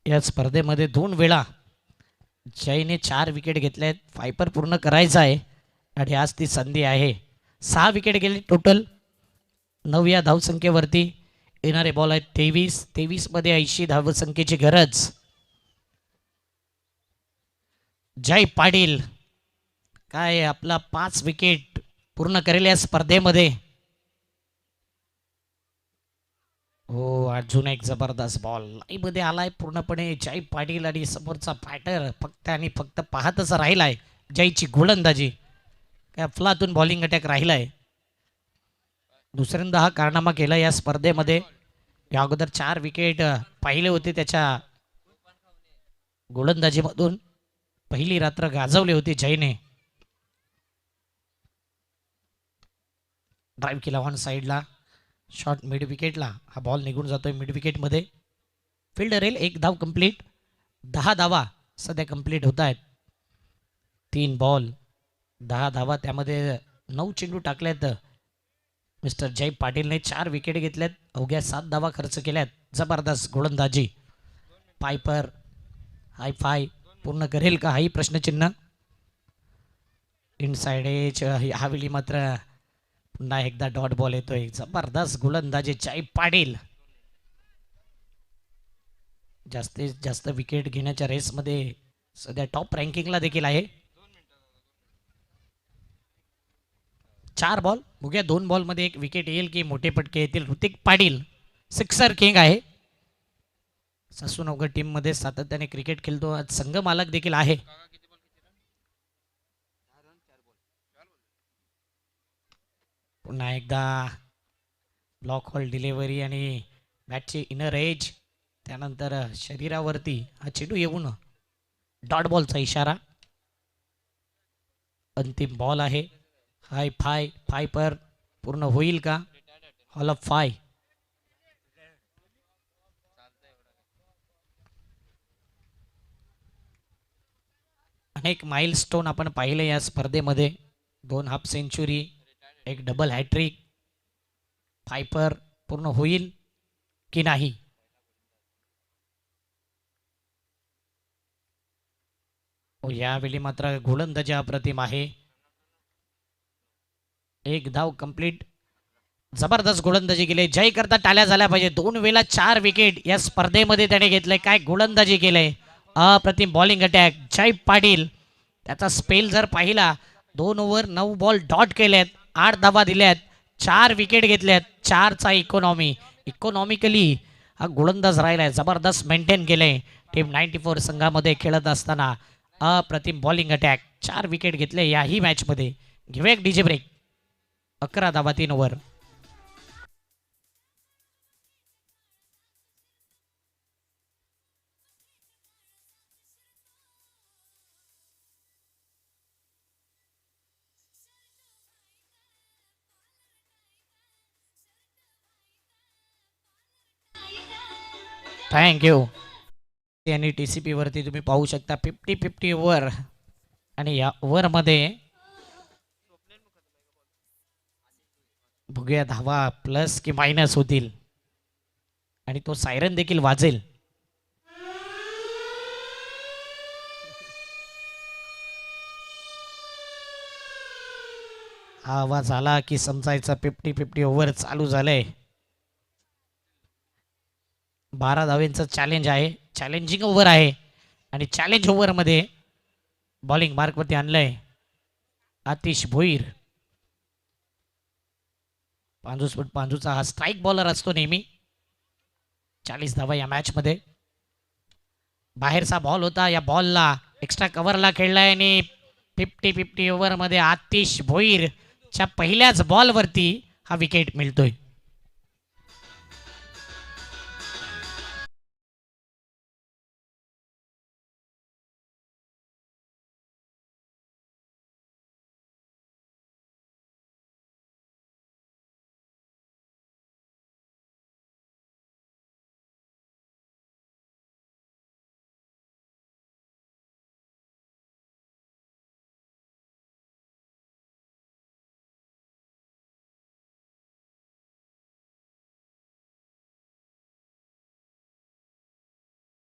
या स्पर्धेमध्ये 2 वेळा जयने 4 विकेट घेतल्यात. फायपर पूर्ण करायचा आहे आणि आज ती संधी आहे. 6 विकेट गेले टोटल 9 या धावसंख्येवरती. येणारे बॉल आहेत 23 मध्ये 80 धावसंख्येची गरज. जय पाटील काय आपला 5 विकेट पूर्ण करेल या स्पर्धेमध्ये. हो, अजून एक जबरदस्त बॉल लाईव्हमध्ये आलाय पूर्णपणे. जय पाटील आणि समोरचा बॅटर फक्त आणि फक्त पाहतच राहिलाय. जयची गोलंदाजी काय अफलातून बॉलिंग अटॅक राहिलाय. दुसऱ्यांदा हा कारनामा केला या स्पर्धेमध्ये. या अगोदर 4 विकेट पाहिले होते त्याच्या गोलंदाजीमधून. पहिली रात्र गाजवली होती जयने. ड्राईव्ह केला ऑन साईडला, शॉट मिड विकेटला. हा बॉल निघून जातोय मिड विकेटमध्ये. फील्ड रेल 1 धाव कंप्लीट. 10 धावा सध्या कंप्लीट होत आहेत. 3 बॉल 10 धावा, त्यामध्ये 9 चेंडू टाकल्यात. मिस्टर जय पाटीलने 4 विकेट घेतल्यात, अवघ्या 7 धावा खर्च केल्यात. जबरदस्त गोलंदाजी. पायपर हाय फाय पूर्ण करेल का हाही प्रश्नचिन्ह. इनसाइड एज यावेळी मात्र पुन्हा एकदा डॉट बॉल येतोय. जबरदस्त गोलंदाजी जय पाटील. जास्तीत जास्त विकेट घेण्याच्या रेसमध्ये सध्या टॉप रँकिंगला देखील आहे. 4 बॉल बघूया, 2 बॉलमध्ये 1 विकेट येईल की मोठे फटके येतील. ऋतिक पाटील सिक्सर किंग आहे. सासूनगर टीम मध्ये सातत्याने क्रिकेट खेळतो. आज संघ मालक देखील आहे. पुन्हा एकदा ब्लॉक हॉल डिलिव्हरी आणि बॅटची इनर एज, त्यानंतर शरीरावरती हा चेंडू येऊन डॉट बॉलचा इशारा. अंतिम बॉल आहे. हाय फाय, फाय पर पूर्ण होईल का? Hall of five. अनेक माइलस्टोन आपण पाहिले या स्पर्धेमध्ये. 2 हाफ सेंचुरी, 1 डबल हॅट्रिक. फायपर पूर्ण होईल की नाही? यावेळी मात्र गोलंदाजी अप्रतिम आहे. 1 धाव कंप्लीट. जबरदस्त गोलंदाजी केली. जय करता टाळ्या झाल्या पाहिजे. 2 वेळा 4 विकेट या स्पर्धेमध्ये त्याने घेतलंय. काय गोलंदाजी केलंय. अप्रतिम बॉलिंग अटॅक. जय पाटील त्याचा स्पेल जर पाहिला, 2 ओव्हर 9 बॉल डॉट केलेत, 8 धावा दिल्यात, 4 विकेट घेतल्यात, 4चा इकॉनॉमिकली हा गोलंदाज राहिलाय. जबरदस्त मेंटेन केलंय. टीम 94 संघामध्ये खेळत असताना अप्रतिम बॉलिंग अटॅक. 4 विकेट घेतले याही मॅचमध्ये. घेऊया एक डीजे ब्रेक. 11 धावा 3 ओव्हर. थँक्यू. आणि TCP वरती तुम्ही पाहू शकता 50-50 ओव्हर. आणि या ओव्हरमध्ये बघूया धावा प्लस की मायनस होतील. आणि तो सायरन देखील वाजेल. हा आवाज आला की समजायचा 50-50 ओव्हर चालू झालंय. 12 धावेंचं चॅलेंज आहे. चॅलेंजिंग ओव्हर आहे. आणि चॅलेंज ओव्हरमध्ये बॉलिंग मार्कवरती आणलंय आतिश भोईर. पांजूचा हा स्ट्राईक बॉलर असतो नेहमी. 40 धावा या मॅचमध्ये. बाहेरचा बॉल होता. या बॉलला एक्स्ट्रा कव्हरला खेळलाय आणि 50-50 ओव्हरमध्ये आतिश भोईरच्या पहिल्याच बॉलवरती हा विकेट मिळतोय.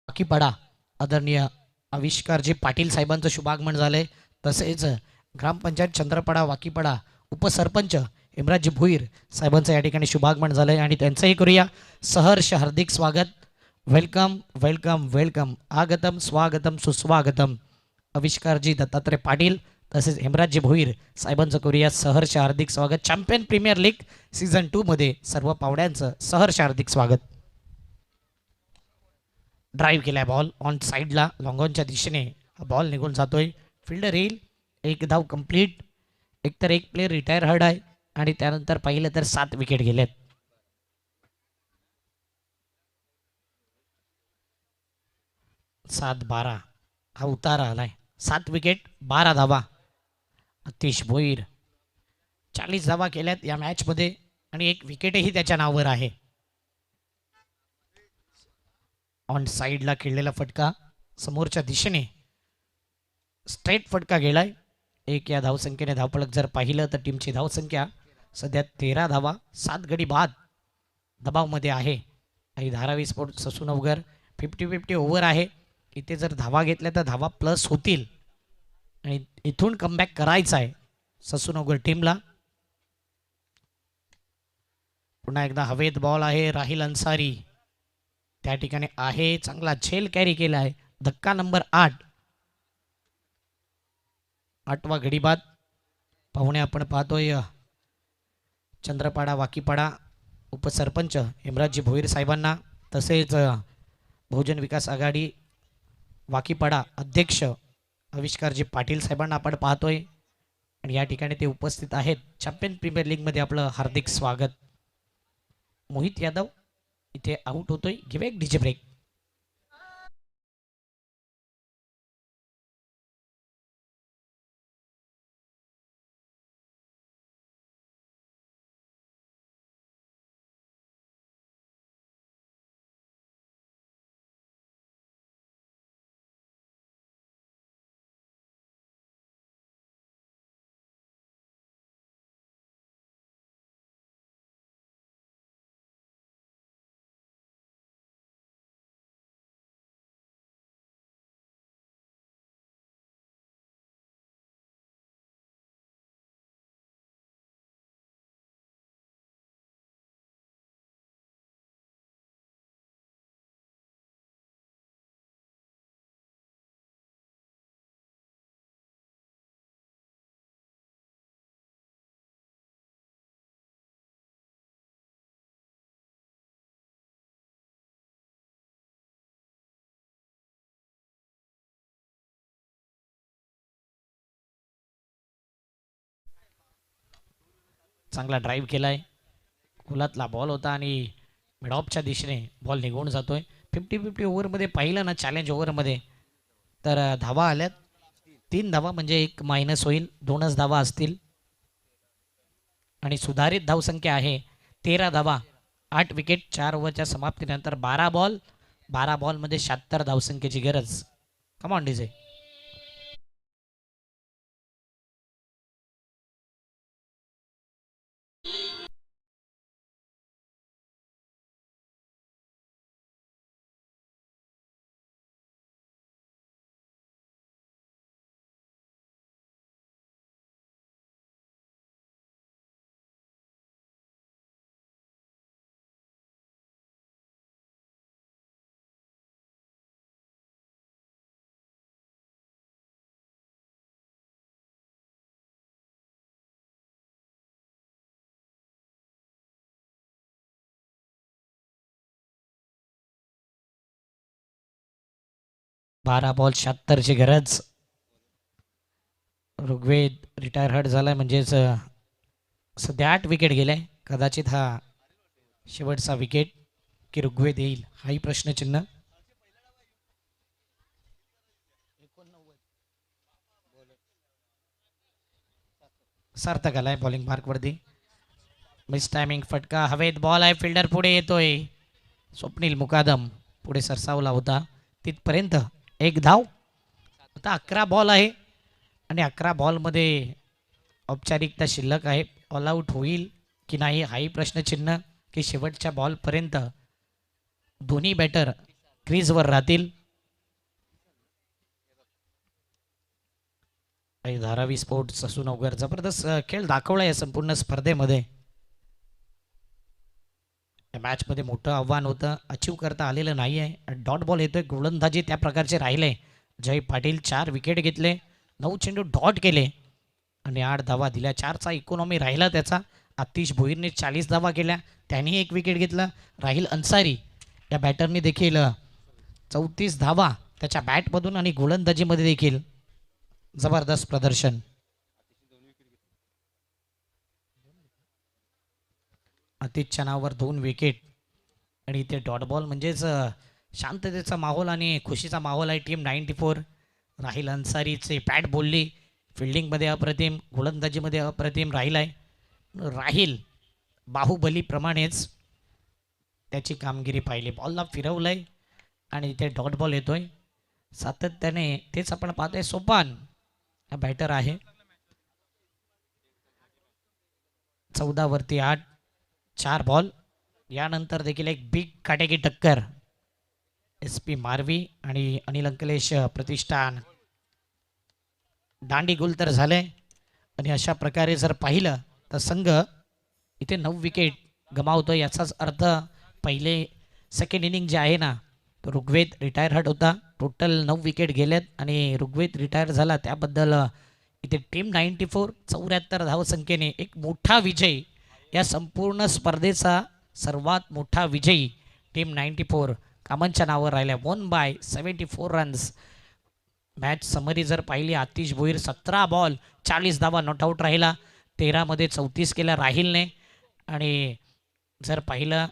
वाकीपाडा आदरणीय आविष्कारजी पाटील साहेबांचं शुभागमन झालंय. तसेच ग्रामपंचायत चंद्रपाडा वाकीपाडा उपसरपंच हेमराजजी भुईर साहेबांचं या ठिकाणी शुभागमन झालंय. आणि त्यांचंही करूया सहर्ष हार्दिक स्वागत. Welcome welcome welcome. आगतम स्वागतम सुस्वागतम. आविष्कारजी दत्तात्रय पाटील तसेच हेमराजजी भोईर साहेबांचं करूया सहर्ष हार्दिक स्वागत. चॅम्पियन प्रीमियर लीग सीझन 2 मध्ये सर्व पाहुण्यांचं सहर्ष हार्दिक स्वागत. ड्राईव्ह केलाय बॉल ऑन साईडला लॉंगॉनच्या दिशेने. हा बॉल निघून जातोय. फिल्डर येईल. 1 धाव कंप्लीट. एकतर 1 प्लेयर रिटायर हर्ड आहे. आणि त्यानंतर पाहिलं तर 7 विकेट गेलेत. सात 12 हा उतारा आलाय. 7 विकेट 12 धावा. आतिश भोईर 40 धावा केल्यात या मॅचमध्ये. आणि 1 विकेटही त्याच्या नावावर आहे. ऑन साईडला खेळलेला फटका समोरच्या दिशेने स्ट्रेट फटका गेलाय. 1 या धावसंख्येने धावफलक जर पाहिलं तर टीमची धावसंख्या सध्या 13 धावा 7 गडी बाद दबावमध्ये आहे. आणि धारावी स्पोर्ट ससूनवगर 50-50 ओव्हर आहे. इथे जर धावा घेतल्या तर धावा प्लस होतील. आणि इथून कमबॅक करायचा आहे ससूनवगर टीमला. पुन्हा एकदा हवेत बॉल आहे. राहिल अन्सारी त्या ठिकाणी आहे, चांगला झेल कॅरी केला आहे. धक्का नंबर 8, 8वा गडी बाद. पाहुणे आपण पाहतोय चंद्रपाडा वाकीपाडा उपसरपंच हेमराजजी भोईर साहेबांना, तसेच बहुजन विकास आघाडी वाकीपाडा अध्यक्ष आविष्कारजी पाटील साहेबांना आपण पाहतोय आणि या ठिकाणी ते उपस्थित आहेत. चॅम्पियन प्रीमियर लीगमध्ये आपलं हार्दिक स्वागत. मोहित यादव इथे आउट होतोय. गिव्ह एक डीजे ब्रेक. चांगला ड्राईव्ह केलाय. कुलातला बॉल होता आणि मिडऑफच्या दिशेने बॉल निघून जातोय. 50-50 ओव्हरमध्ये पाहिलं ना, चॅलेंज ओव्हरमध्ये तर धावा आल्यात 3 धावा, म्हणजे एक मायनस होईल, 2च धावा असतील आणि सुधारित धावसंख्या आहे 13 धावा, 8 विकेट. 4 ओव्हरच्या समाप्तीनंतर 12 बॉलमध्ये 76 धावसंख्येची गरज. Come on DJ. बारा बॉल 76ची गरज. ऋग्वेद रिटायर हर्ट झालाय, म्हणजेच सध्या 8 विकेट गेलाय. कदाचित हा शेवटचा विकेट की ऋग्वेद येईल, हाही प्रश्नचिन्ह. सार्थक आलाय बॉलिंग मार्कवरती. मिस टायमिंग फटका हवेत. बॉल आहे, फिल्डर पुढे येतोय. स्वप्नील मुकादम पुढे सरसावला होता तिथपर्यंत. एक धाव. आता 11 बॉल आहे आणि 11 बॉलमध्ये औपचारिकता शिल्लक आहे. ऑल आऊट होईल की नाही हाही प्रश्नचिन्ह, की शेवटच्या बॉलपर्यंत दोन्ही बॅटर क्रीजवर राहतील. धारावी स्पोर्ट्स सुनवगर जबरदस्त खेळ दाखवला या संपूर्ण स्पर्धेमध्ये. या मॅचमध्ये मोठं आव्हान होतं, अचीव करता आलेलं नाही आहे. डॉट बॉल येतोय, गोलंदाजी त्या प्रकारचे राहिले. जय पाटील 4 विकेट घेतले, 9 चेंडू डॉट केले आणि 8 धावा दिल्या. 4चा इकॉनॉमी राहिला त्याचा. आतिश भोईरने 40 धावा केल्या, त्यांनी 1 विकेट घेतला. राहिल अन्सारी या बॅटरने देखील 34 धावा त्याच्या बॅटमधून आणि गोलंदाजीमध्ये देखील जबरदस्त प्रदर्शन. आतिशच्या नावावर 2 विकेट आणि इथे डॉट बॉल, म्हणजेच शांततेचा माहोल आणि खुशीचा माहोल आहे. टीम 94. राहिल अन्सारीचे बॅट बोलली, फिल्डिंगमध्ये अप्रतिम, गोलंदाजीमध्ये अप्रतिम राहिल आहे. राहिल बाहुबलीप्रमाणेच त्याची कामगिरी पाहिली. बॉलला फिरवलंय आणि इथे डॉट बॉल येतोय सातत्याने. तेच आपण पाहतोय. सोपान हा बॅटर आहे. 14 वरती 8, 4 बॉल. यानंतर देखील एक बिग काटेकी टक्कर. SP मारवी आणि अनिल अंकलेश प्रतिष्ठान दांडी गुल तर झाले आणि अशा प्रकारे जर पाहिलं तर संघ इथे 9 विकेट गमावतो. याचाच अर्थ पहिले सेकंड इनिंग जे आहे ना तो ऋग्वेद रिटायर हट होता. टोटल 9 विकेट गेल्यात आणि ऋग्वेद रिटायर झाला त्याबद्दल इथे टीम 94 74 धावसंख्येने एक मोठा विजय, या संपूर्ण स्पर्धेचा सर्वात मोठा विजयी टीम 94 कामांच्या नावावर राहिल्या. 1/74 रन्स. मॅच समरी जर पाहिली, आतिश भोईर 17 बॉल 40 धावा नॉट आऊट राहिला. 13 मध्ये 34 केल्या राहिलने. आणि जर पाहिलं